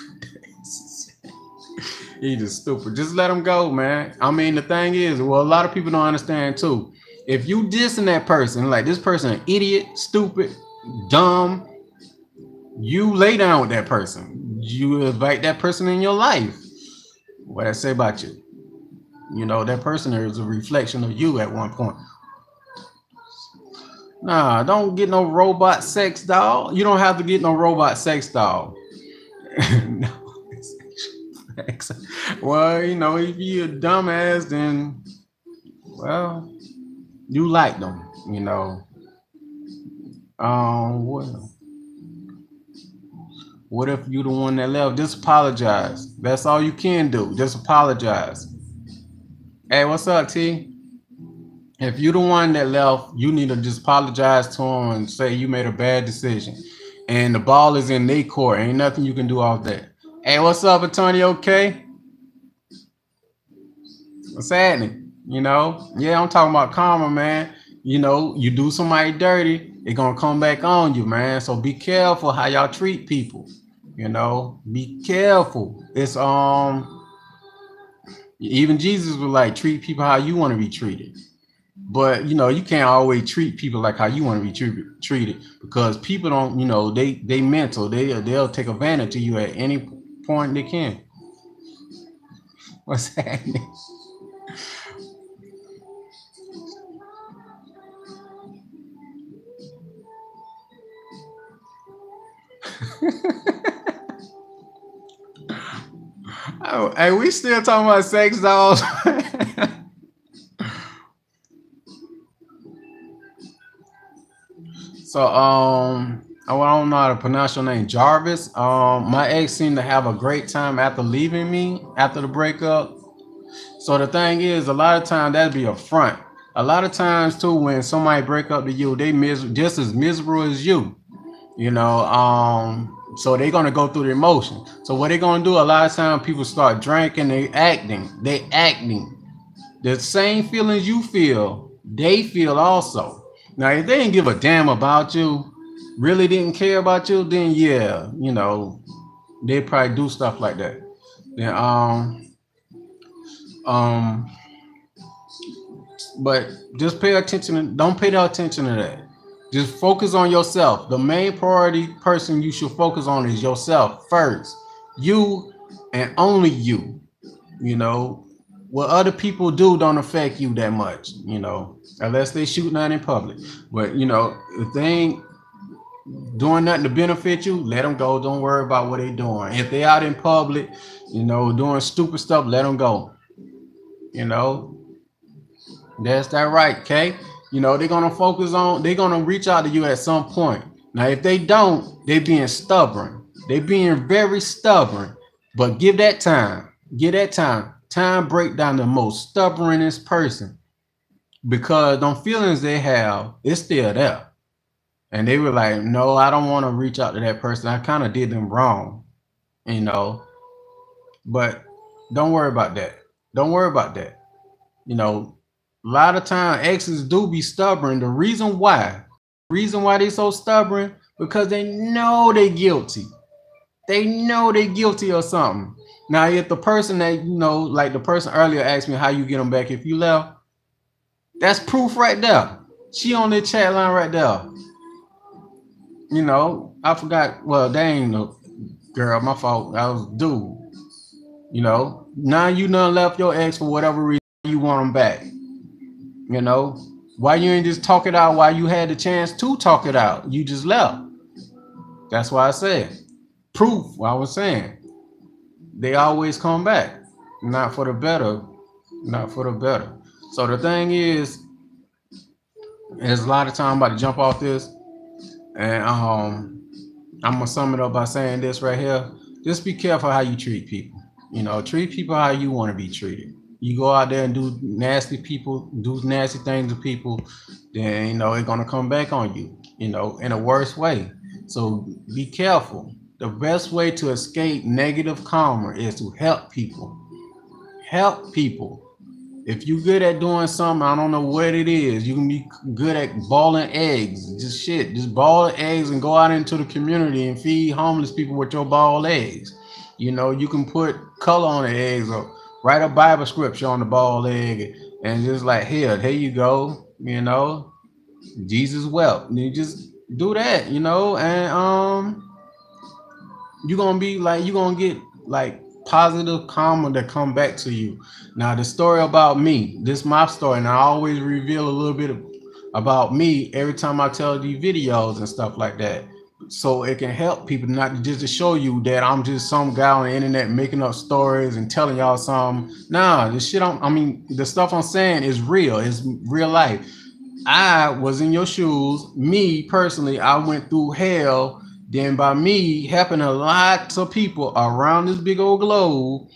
He just stupid. Just let him go, man. I mean, the thing is, well, a lot of people don't understand too. If you dissing that person, like this person, an idiot, stupid, dumb, you lay down with that person. You invite that person in your life. What I say about you? You know, that person is a reflection of you at one point. Nah, don't get no robot sex doll. You don't have to get no robot sex doll. No. Well, you know, if you're a dumbass, then, well, you like them, you know. What if you the one that left? Just apologize. That's all you can do. Just apologize. Hey, what's up, T? If you the one that left, you need to just apologize to them and say you made a bad decision. And the ball is in their court. Ain't nothing you can do off that. Hey, what's up, Antonio K? What's happening? You know? Yeah, I'm talking about karma, man. You know, you do somebody dirty, it's gonna come back on you, man. So be careful how y'all treat people. You know, be careful. It's even Jesus was like, treat people how you want to be treated. But you know, you can't always treat people like how you want to be treated, because people don't, you know, they mental. They'll take advantage of you at any point they can. What's happening? Oh, hey, we still talking about sex dolls. So I don't know how to pronounce your name, Jarvis. My ex seemed to have a great time after leaving me after the breakup. So the thing is, a lot of times that'd be a front. A lot of times too, when somebody break up to you, they just as miserable as you. You know, so they're gonna go through the emotion. So what they're gonna do? A lot of times people start drinking, they acting. The same feelings you feel, they feel also. Now, if they didn't give a damn about you, really didn't care about you, then yeah, you know, they probably do stuff like that. Then um, but just pay attention. Don't pay no attention to that. Just focus on yourself. The main priority person you should focus on is yourself first. You and only you. You know, what other people do don't affect you that much, you know, unless they shooting out in public. But, you know, if they ain't doing nothing to benefit you, let them go. Don't worry about what they're doing. If they out in public, you know, doing stupid stuff, let them go. You know, that's that right, okay? You know, they're going to reach out to you at some point. Now, if they don't, they being stubborn. They being very stubborn. But give that time. Give that time. Time break down the most stubbornest person, because them feelings they have, it's still there. And they were like, no, I don't want to reach out to that person. I kind of did them wrong, you know. But don't worry about that. Don't worry about that. You know, a lot of time exes do be stubborn. The reason why they so stubborn, because they know they're guilty. They know they're guilty of something. Now, if the person that, you know, like the person earlier asked me how you get them back if you left, that's proof right there. She on the chat line right there. You know, I forgot. Well, that ain't no girl. My fault. I was dude. You know, now you done left your ex for whatever reason you want them back. You know, why you ain't just talk it out while you had the chance to talk it out? You just left. That's why I said proof. What I was saying. They always come back, not for the better, not for the better. So the thing is, there's a lot of time I'm about to jump off this, and I'm gonna sum it up by saying this right here: just be careful how you treat people. You know, treat people how you want to be treated. You go out there and do nasty things to people, then you know it's gonna come back on you, you know, in a worse way. So be careful. The best way to escape negative karma is to help people. Help people. If you're good at doing something, I don't know what it is. You can be good at balling eggs. Just ball eggs and go out into the community and feed homeless people with your ball eggs. You know, you can put color on the eggs or write a Bible scripture on the ball egg and just like, here you go. You know, Jesus wept. You just do that, you know, and you're gonna get like positive karma that come back to you. Now the story about me, this is my story, and I always reveal a little bit about me every time I tell these videos and stuff like that, so it can help people, not just to show you that I'm just some guy on the internet making up stories and telling y'all something. Nah, the shit the stuff I'm saying is real. It's real life. I was in your shoes. Me personally, I went through hell. Then by me helping a lot of people around this big old globe,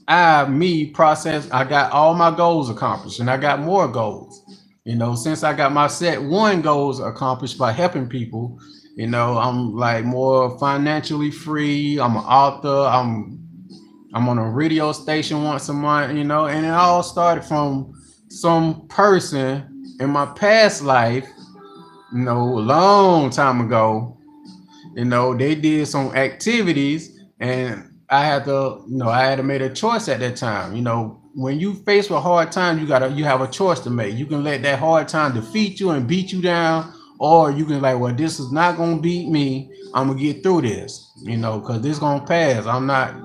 I got all my goals accomplished, and I got more goals. You know, since I got my set one goals accomplished by helping people, you know, I'm like more financially free. I'm an author. I'm on a radio station once a month, you know, and it all started from some person in my past life, you know, a long time ago. You know, they did some activities, and I had to make a choice at that time. You know, when you face with hard times, you have a choice to make. You can let that hard time defeat you and beat you down, or you can like, well, this is not gonna beat me. I'm gonna get through this, you know, because this gonna pass. I'm not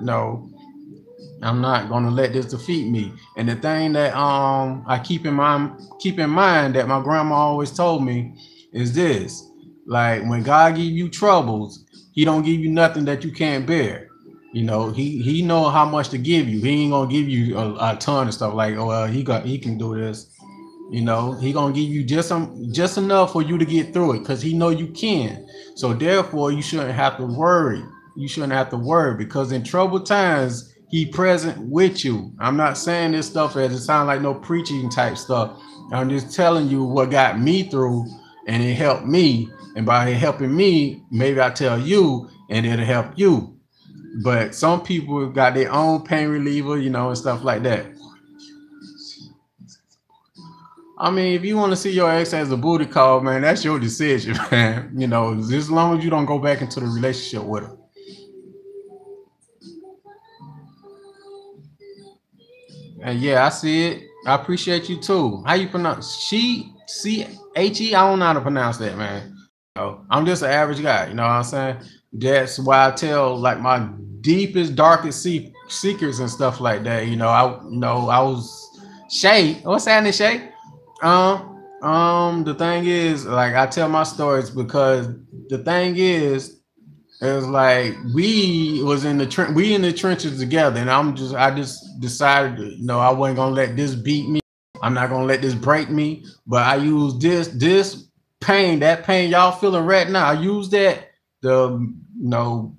gonna let this defeat me. And the thing that I keep in mind that my grandma always told me is this: like when God give you troubles, He don't give you nothing that you can't bear. You know, He know how much to give you. He ain't gonna give you a ton of stuff like, oh well, he can do this. You know, He gonna give you just enough for you to get through it, because He know you can. So therefore, you shouldn't have to worry. You shouldn't have to worry, because in troubled times, He present with you. I'm not saying this stuff as it sounds like no preaching type stuff. I'm just telling you what got me through, and it helped me. And by it helping me, maybe I tell you, and it'll help you. But some people got their own pain reliever, you know, and stuff like that. I mean, if you want to see your ex as a booty call, man, that's your decision, man. You know, as long as you don't go back into the relationship with her. And yeah, I see it. I appreciate you too. How you pronounce Che? I don't know how to pronounce that, man. I'm just an average guy. You know what I'm saying? That's why I tell like my deepest, darkest secrets and stuff like that. I was Shay. What's happening, Shay? The thing is, like, I tell my stories because the thing is, it was like we in the trenches together, and I just decided, I wasn't gonna let this beat me. I'm not gonna let this break me. But I use this pain, that pain y'all feeling right now. I use that to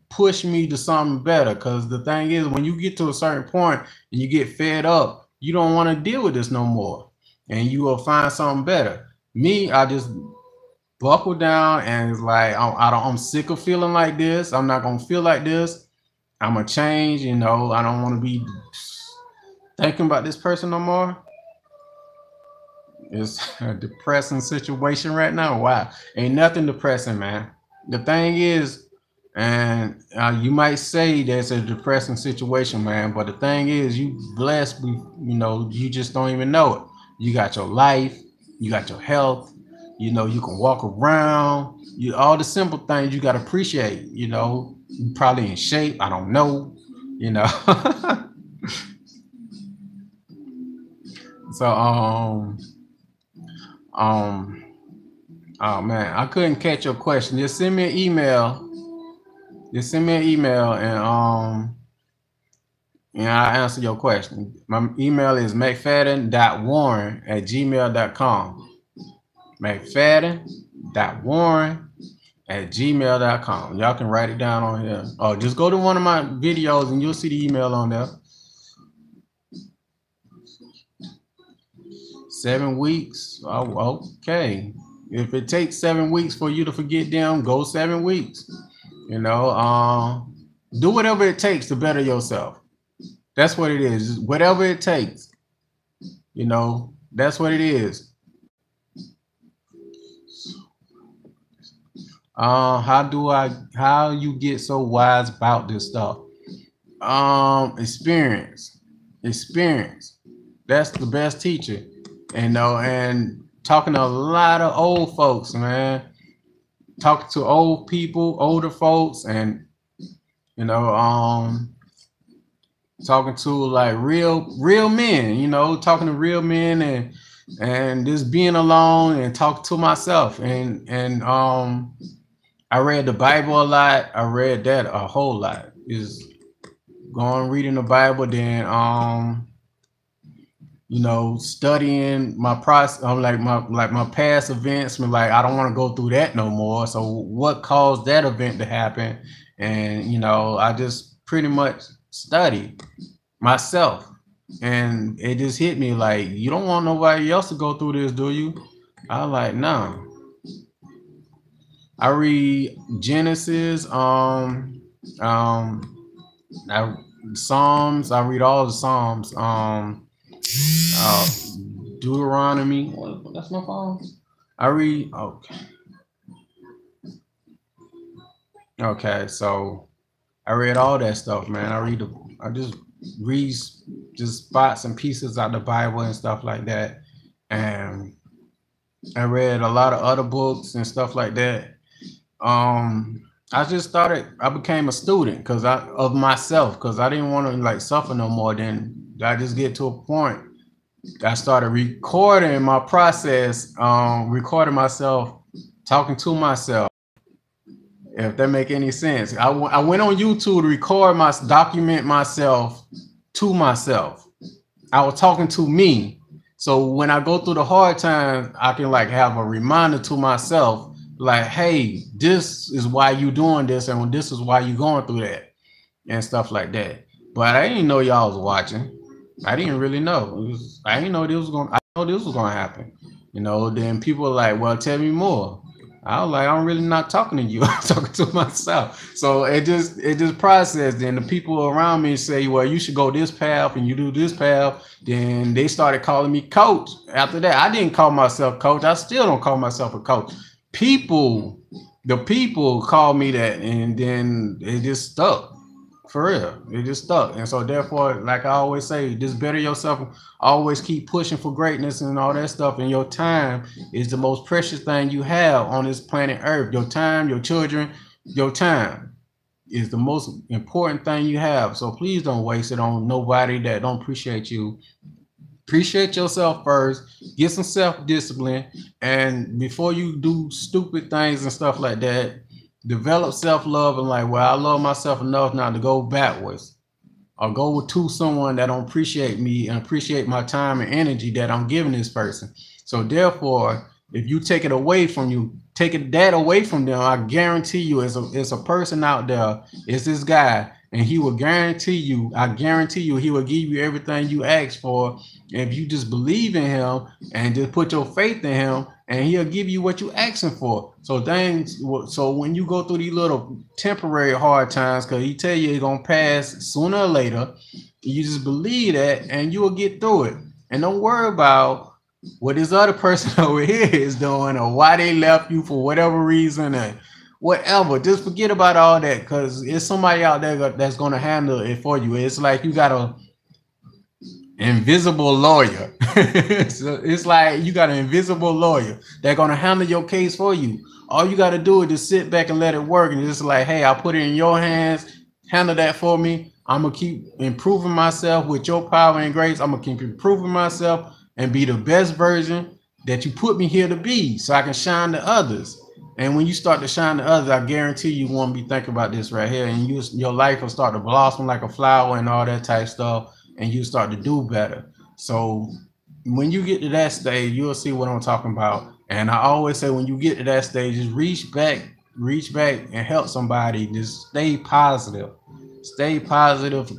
push me to something better. Because the thing is, when you get to a certain point and you get fed up, you don't want to deal with this no more, and you will find something better. Me, I just buckle down, and it's like I'm sick of feeling like this. I'm not gonna feel like this. I'm gonna change. I don't want to be thinking about this person no more. It's a depressing situation right now. Wow, ain't nothing depressing, man. The thing is, and you might say that's a depressing situation, man, but the thing is, you blessed. You just don't even know it. You got your life, you got your health. You can walk around. All the simple things you gotta appreciate. You probably in shape. I don't know. So oh man, I couldn't catch your question. Just send me an email. And I'll answer your question. My email is mcfadden.warren@gmail.com. mcfadden.warren@gmail.com. Y'all can write it down on here. Or just go to one of my videos and you'll see the email on there. 7 weeks. Oh, okay. If it takes 7 weeks for you to forget them, go 7 weeks. You know, do whatever it takes to better yourself. That's what it is. Whatever it takes. You know, that's what it is. How you get so wise about this stuff? Experience. That's the best teacher. And talking to a lot of old folks, man. Talking to old people, older folks, and talking to like real men, talking to real men and just being alone and talking to myself. And I read the Bible a lot. I read that a whole lot. Is going reading the Bible, then studying my process, my past events. Like, I don't want to go through that no more. So what caused that event to happen? And I just pretty much studied myself, and it just hit me like, you don't want nobody else to go through this, do you? I was like, no. I read Genesis, Psalms. I read all the Psalms. Deuteronomy. That's my phone. I read. Okay. So I read all that stuff, man. I just read just spots and pieces out the Bible and stuff like that, and I read a lot of other books and stuff like that. I became a student of myself, because I didn't want to like suffer no more. Then I just get to a point. I started recording my process, recording myself, talking to myself. If that make any sense. I went on YouTube to document myself to myself. I was talking to me. So when I go through the hard times, I can like have a reminder to myself, like, hey, this is why you doing this, and this is why you going through that, and stuff like that. But I didn't know y'all was watching. I didn't really know. I didn't know this was gonna happen. Then people were like, well, tell me more. I was like, I'm really not talking to you. I'm talking to myself. So it just processed. And the people around me say, well, you should go this path and you do this path. Then they started calling me coach. After that, I didn't call myself coach. I still don't call myself a coach. The people called me that, and then it just stuck. For real, it just stuck. And so therefore, like I always say, just better yourself. Always keep pushing for greatness and all that stuff. And your time is the most precious thing you have on this planet Earth. Your time, your children, your time is the most important thing you have. So please don't waste it on nobody that don't appreciate you. Appreciate yourself first. Get some self-discipline. And before you do stupid things and stuff like that, develop self-love and like, well, I love myself enough now to go backwards or go to someone that don't appreciate me and appreciate my time and energy that I'm giving this person. So therefore, if you take it away from them, I guarantee you it's a person out there, it's this guy, and he will guarantee you, he will give you everything you ask for if you just believe in him and just put your faith in him, and he'll give you what you asking for. So when you go through these little temporary hard times, because he tell you it's gonna pass sooner or later, you just believe that and you will get through it. And don't worry about what this other person over here is doing or why they left you for whatever reason and whatever. Just forget about all that, because it's somebody out there that's going to handle it for you. It's like you got a invisible lawyer. So it's like you got an invisible lawyer that's going to handle your case for you. All you got to do is just sit back and let it work, and just like, hey, I put it in your hands, handle that for me. I'm going to keep improving myself with your power and grace. I'm going to keep improving myself and be the best version that you put me here to be, so I can shine to others. And when you start to shine to others, I guarantee you won't be thinking about this right here, and your life will start to blossom like a flower and all that type stuff, and you start to do better. So when you get to that stage, you'll see what I'm talking about. And I always say, when you get to that stage, just reach back and help somebody. Just stay positive.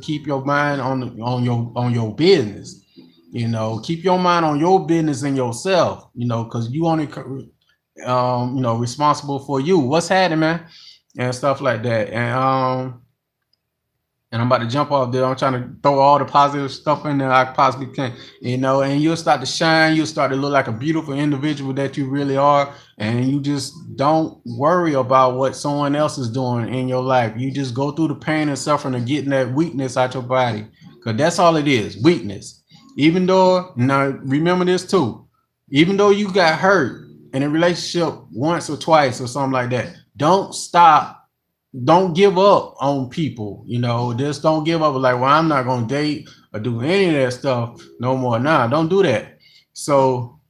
Keep your mind on your business. You know, keep your mind on your business and yourself, you know, because you only, you know, responsible for you. What's happening, man? And stuff like that. And I'm about to jump off there. I'm trying to throw all the positive stuff in there I possibly can, you know, and you'll start to shine. You'll start to look like a beautiful individual that you really are. And you just don't worry about what someone else is doing in your life. You just go through the pain and suffering of getting that weakness out your body. Because that's all it is, weakness. Even though, now remember this too, even though you got hurt in a relationship once or twice or something like that, don't stop. Don't give up on people, you know, just don't give up like, well, I'm not going to date or do any of that stuff no more. Nah, don't do that. So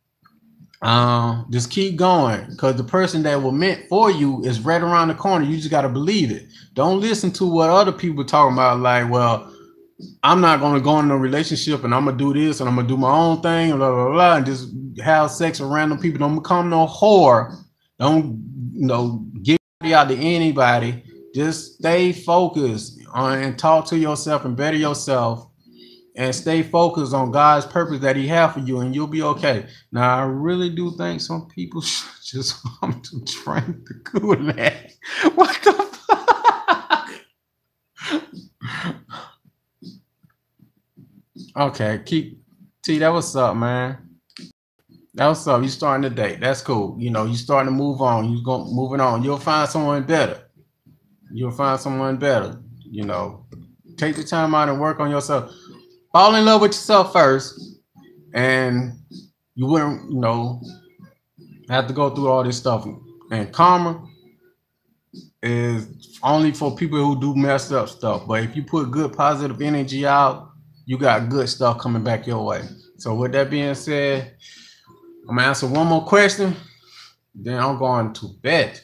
just keep going, because the person that was meant for you is right around the corner. You just got to believe it. Don't listen to what other people talking about, like, well, I'm not going to go in a relationship and I'm going to do this and I'm going to do my own thing and blah, blah, blah, and just have sex with random people. Don't become no whore. Don't, you know, give out to anybody. Just stay focused on and talk to yourself and better yourself, and stay focused on God's purpose that he has for you, and you'll be okay. Now, I really do think some people just want to drink the Kool-Aid. What the fuck? Okay, that what's up, man. That what's up. You starting the date. That's cool. You know, you starting to move on. You going moving on. You'll find someone better. You'll find someone better. You know, take the time out and work on yourself. Fall in love with yourself first, and you wouldn't, you know, have to go through all this stuff. And karma is only for people who do messed up stuff. But if you put good positive energy out, you got good stuff coming back your way. So with that being said, I'm gonna answer one more question, then I'm going to bed.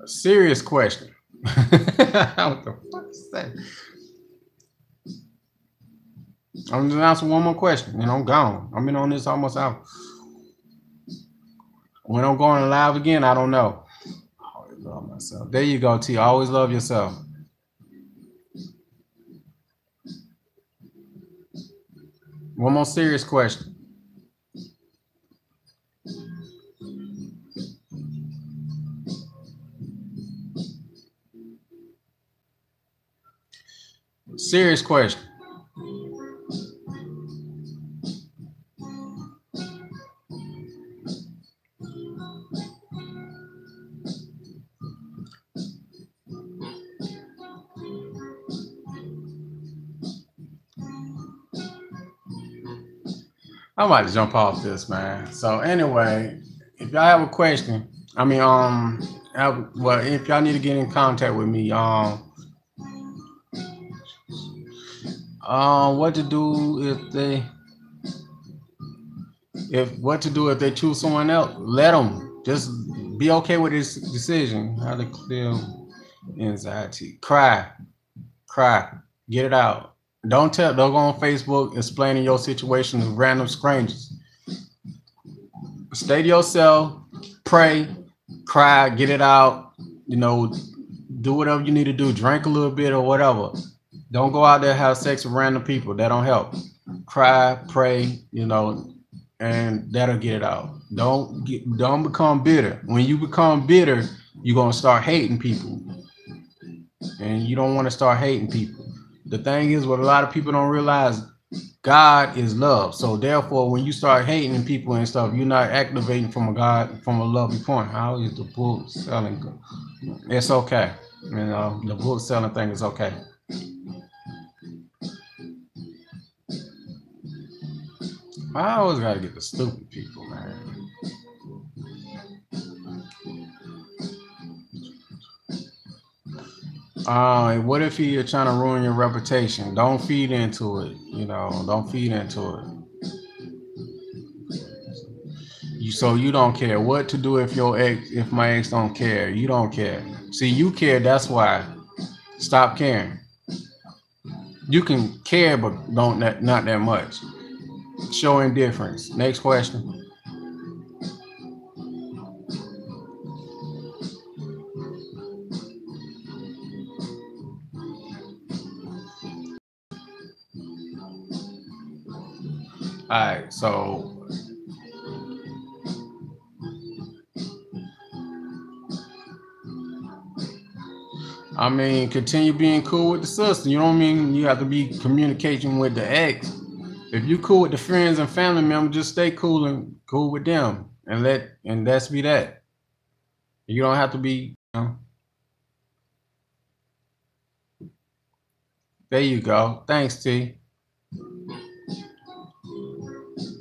A serious question. What the fuck is that? I'm just answering one more question and I'm gone. I've been on this almost out. When I'm going live again, I don't know. I always love myself. There you go, T. Always love yourself. One more serious question. Serious question. I'm about to jump off this, man. So anyway, if y'all have a question, I mean, well, if y'all need to get in contact with me, what to do what to do if they choose someone else? Let them. Just be okay with this decision. How to clear anxiety. Cry, get it out. Don't go on Facebook explaining your situation to random strangers. Stay to yourself, pray, cry, get it out. You know, do whatever you need to do. Drink a little bit or whatever. Don't go out there and have sex with random people. That don't help. Cry, pray, you know, and that'll get it out. Don't become bitter. When you become bitter, you're gonna start hating people, and you don't want to start hating people. The thing is, what a lot of people don't realize, God is love. So therefore, when you start hating people and stuff, you're not activating from a loving point. How is the book selling? It's okay. You know, the book selling thing is okay. I always got to get the stupid people, man. What if you're trying to ruin your reputation? Don't feed into it. You know, don't feed into it. So you don't care what to do if my ex don't care. You don't care. See, you care. That's why. Stop caring. You can care, but not that much. Show indifference. Next question. right, so I mean, continue being cool with the sister. You know what I mean? You have to be communicating with the ex. If you cool with the friends and family members, just stay cool with them, and that's be that. You don't have to be. There you go. Thanks, T.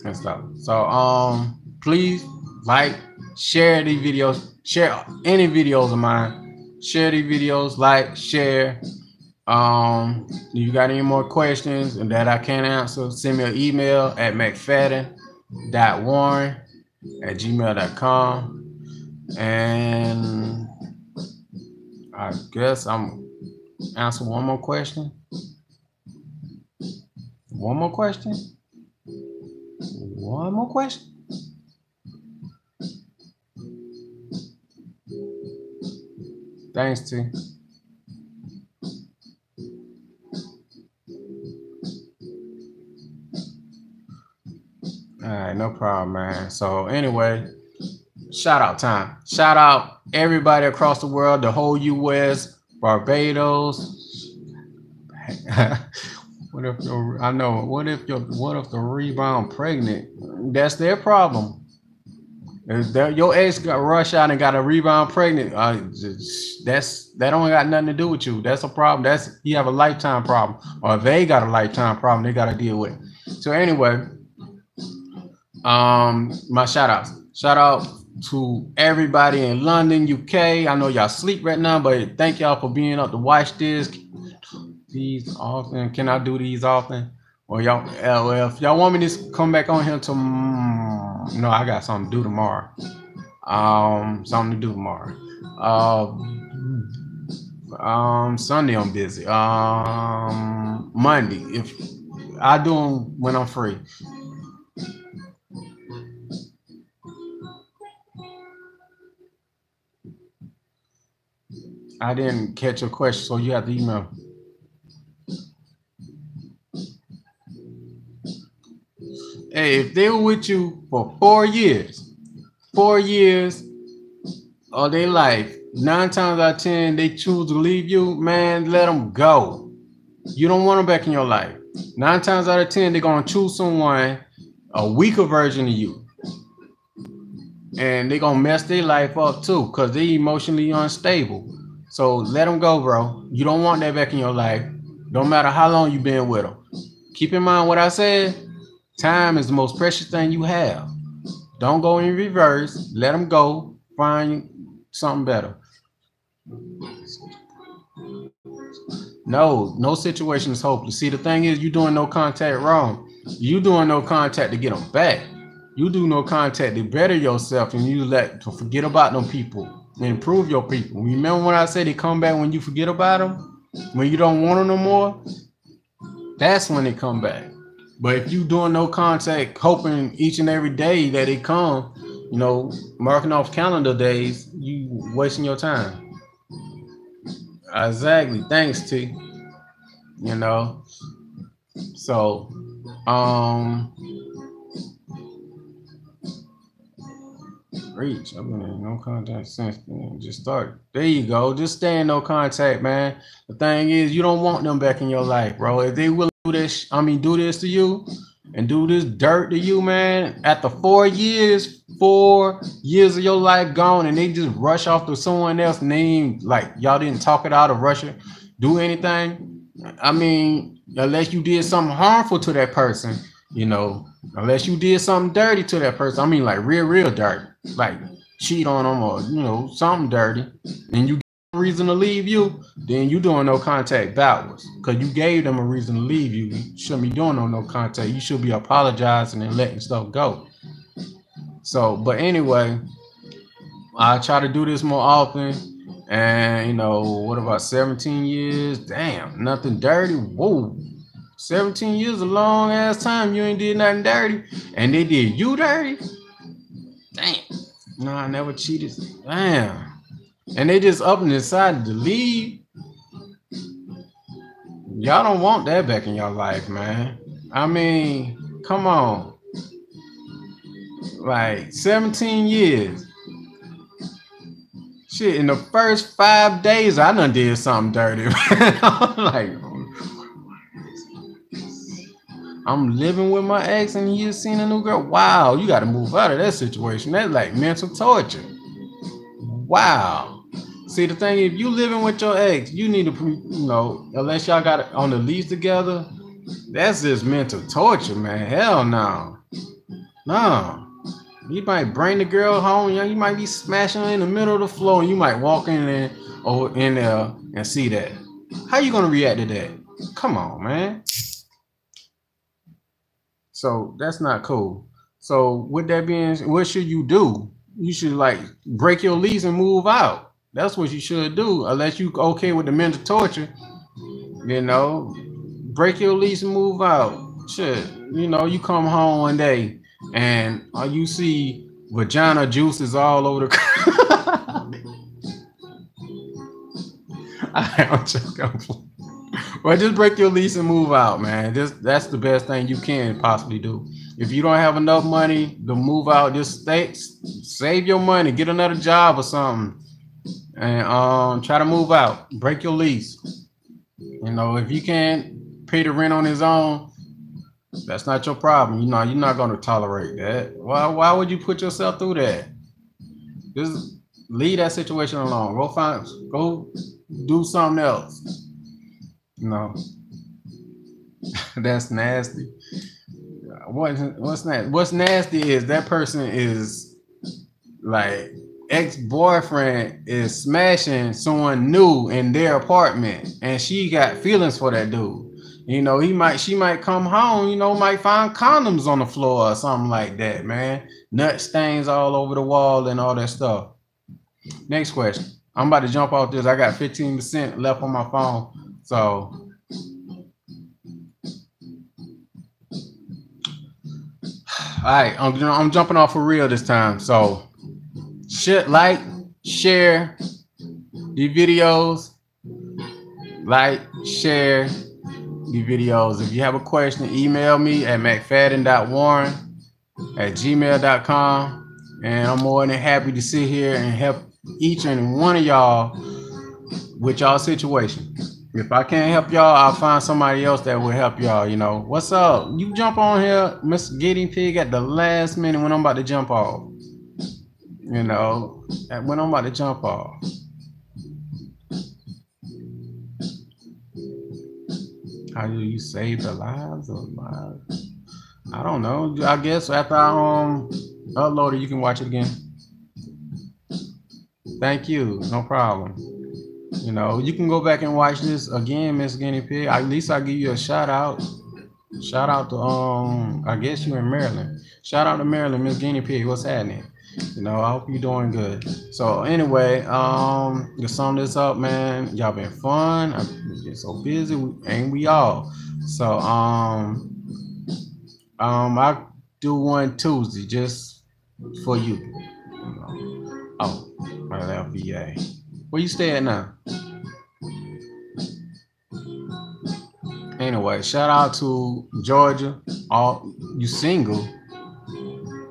And stuff. So please like, share these videos, share any videos of mine. Share these videos, like, share. If you got any more questions and that I can't answer, send me an email at mcfadden.warren@gmail.com. And I guess I'm answer one more question. One more question. One more question. Thanks, T. All right, no problem, man. So anyway, shout out time. Shout out everybody across the world, the whole U.S., Barbados. What if the rebound pregnant? That's their problem. If your ex got rushed out and got a rebound pregnant, that don't got nothing to do with you. That's a problem. You have a lifetime problem, or they got a lifetime problem they got to deal with. So anyway, my shout out to everybody in London, UK. I know y'all sleep right now, but thank y'all for being up to watch this. These often, can I do these often? Or y'all, if y'all want me to come back on here tomorrow, no, I got something to do tomorrow. Sunday I'm busy. Monday, if I do them when I'm free. I didn't catch your question, so you have to email. Hey, if they were with you for 4 years of their life, 9 times out of 10 they choose to leave you, man, let them go. You don't want them back in your life. 9 times out of 10 they're gonna choose someone a weaker version of you, and they're gonna mess their life up too because they're emotionally unstable. So let them go, bro. You don't want that back in your life. No matter how long you've been with them. Keep in mind what I said. Time is the most precious thing you have. Don't go in reverse. Let them go. Find something better. No situation is hopeless. See, the thing is, you're doing no contact wrong. You doing no contact to get them back. You do no contact to better yourself, and you to forget about them people and improve your people. Remember when I said they come back when you forget about them? When you don't want them no more? That's when they come back. But if you doing no contact, hoping each and every day that they come, marking off calendar days, you wasting your time. Exactly. Thanks, T. So, reach. I've been in no contact since then. Just started. There you go. Just stay in no contact, man. The thing is, you don't want them back in your life, bro. If they will do this to you and do this dirt to you, man, after 4 years of your life gone, and they just rush off to someone else name, like y'all didn't talk it out of Russia, do anything. I mean, unless you did something harmful to that person, unless you did something dirty to that person. I mean, like real dirty, like cheat on them or, something dirty, and you reason to leave you, then you doing no contact backwards because you gave them a reason to leave you. You shouldn't be doing no contact. You should be apologizing and letting stuff go. So, but anyway, I try to do this more often, and what about 17 years? Damn, nothing dirty. Whoa, 17 years is a long ass time. You ain't did nothing dirty, and they did you dirty. Damn. No, I never cheated. Damn. And they just up and decided to leave. Y'all don't want that back in your life, man. I mean, come on. Like 17 years. Shit, in the first 5 days, I done did something dirty. I'm like, I'm living with my ex and you seen a new girl. Wow, you got to move out of that situation. That's like mental torture. Wow. See, the thing, if you living with your ex, you need to, unless y'all got it on the lease together, that's just mental torture, man. Hell no. No. You might bring the girl home, you might be smashing her in the middle of the floor, and you might walk in there and see that. How you gonna react to that? Come on, man. So that's not cool. So with that being, what should you do? You should like break your lease and move out. That's what you should do, unless you okay with the mental torture. Break your lease and move out. Shit, you come home one day and you see vagina juices all over the. I'm joking. Well, just break your lease and move out, man. That's the best thing you can possibly do. If you don't have enough money to move out, just save your money, get another job or something, and try to move out. Break your lease. If you can't pay the rent on his own, that's not your problem. You're not going to tolerate that. Why would you put yourself through that? Just leave that situation alone. Go do something else. That's nasty. What's nasty? What's nasty is that person is like ex-boyfriend is smashing someone new in their apartment, and she got feelings for that dude. She might come home, might find condoms on the floor or something like that, man. Nut stains all over the wall and all that stuff. Next question. I'm about to jump off this. I got 15% left on my phone. So all right, I'm jumping off for real this time. So like, share the videos. Like, share the videos. If you have a question, email me at mcfadden.warren@gmail.com, and I'm more than happy to sit here and help each and one of y'all with y'all situation. If I can't help y'all, I'll find somebody else that will help y'all. What's up? You jump on here, Mr. Guinea Pig, at the last minute when I'm about to jump off. When I'm about to jump off. How do you save the lives of lives? I don't know. I guess after I upload it, you can watch it again. Thank you. No problem. You can go back and watch this again, Miss Guinea Pig. At least I'll give you a shout out. Shout out to I guess you in Maryland. Shout out to Maryland, Miss Guinea Pig. What's happening? I hope you're doing good. So anyway, to sum this up, man, y'all been fun. I've been so busy, ain't we all? So I do one Tuesday just for you. Oh, my LVA. Where you stay at now? Anyway, shout out to Georgia. All you single?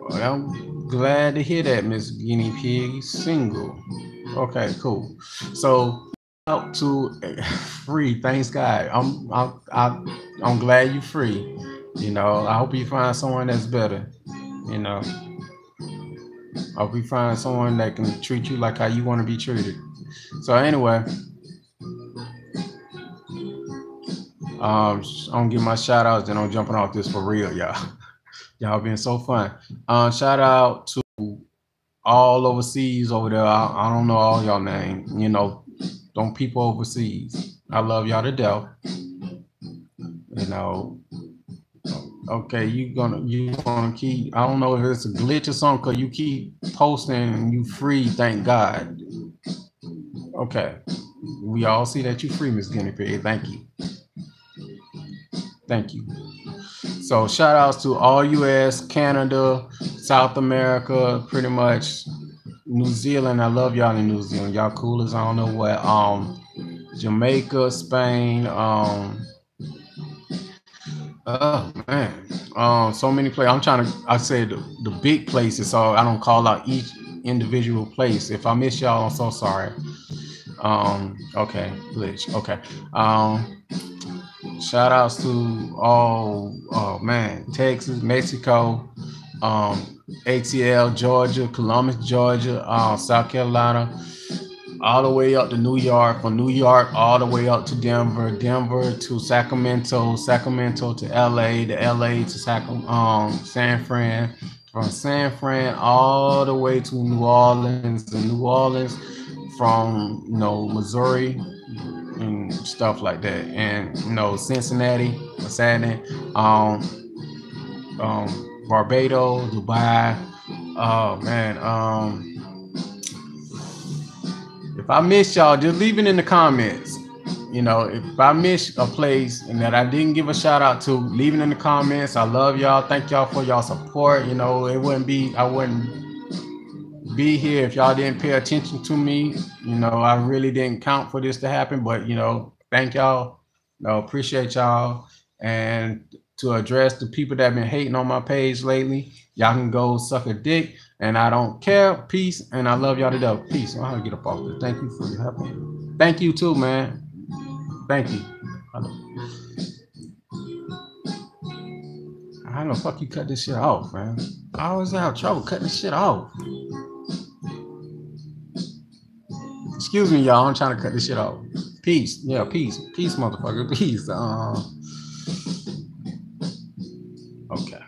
Well, I'm glad to hear that, Miss Guinea Pig. You single? Okay, cool. So out to free. Thanks God. I'm glad you free. I hope you find someone that's better. I hope you find someone that can treat you like how you want to be treated. So anyway, I'm gonna give my shout outs, then I'm jumping off this for real, y'all. Y'all been so fun. Shout out to all overseas over there. I don't know all y'all names. Don't people overseas. I love y'all to death. Okay, you gonna keep. I don't know if it's a glitch or something, cause you keep posting and you free. Thank God. Okay, we all see that you free, Miss Guinea Pig. Thank you. Thank you. So shout outs to all US, Canada, South America, pretty much New Zealand. I love y'all in New Zealand. Y'all cool as I don't know what. Jamaica, Spain. Oh man. So many places. I said the big places, so I don't call out each individual place. If I miss y'all, I'm so sorry. Okay, glitch. Okay. Shout outs to all, oh man, Texas, Mexico, ATL, Georgia, Columbus, Georgia, South Carolina, all the way up to New York, from New York all the way up to Denver, Denver to Sacramento, Sacramento to LA, to LA to San Fran, from San Fran all the way to New Orleans, and New Orleans from Missouri and stuff like that, and Cincinnati, um, Barbados, Dubai. Oh man, if I miss y'all, just leave it in the comments. If I miss a place and that I didn't give a shout out to, leave it in the comments. I love y'all. Thank y'all for y'all support. I wouldn't be here if y'all didn't pay attention to me. I really didn't count for this to happen, but thank y'all. Appreciate y'all. And to address the people that have been hating on my page lately, y'all can go suck a dick, and I don't care. Peace, and I love y'all to death. Peace. I know how to get up off this. Thank you for your help. Thank you too, man. Thank you. How the fuck you cut this shit off, man? I always have trouble cutting this shit off. Excuse me, y'all. I'm trying to cut this shit off. Peace. Yeah, peace. Peace, motherfucker. Peace. Okay.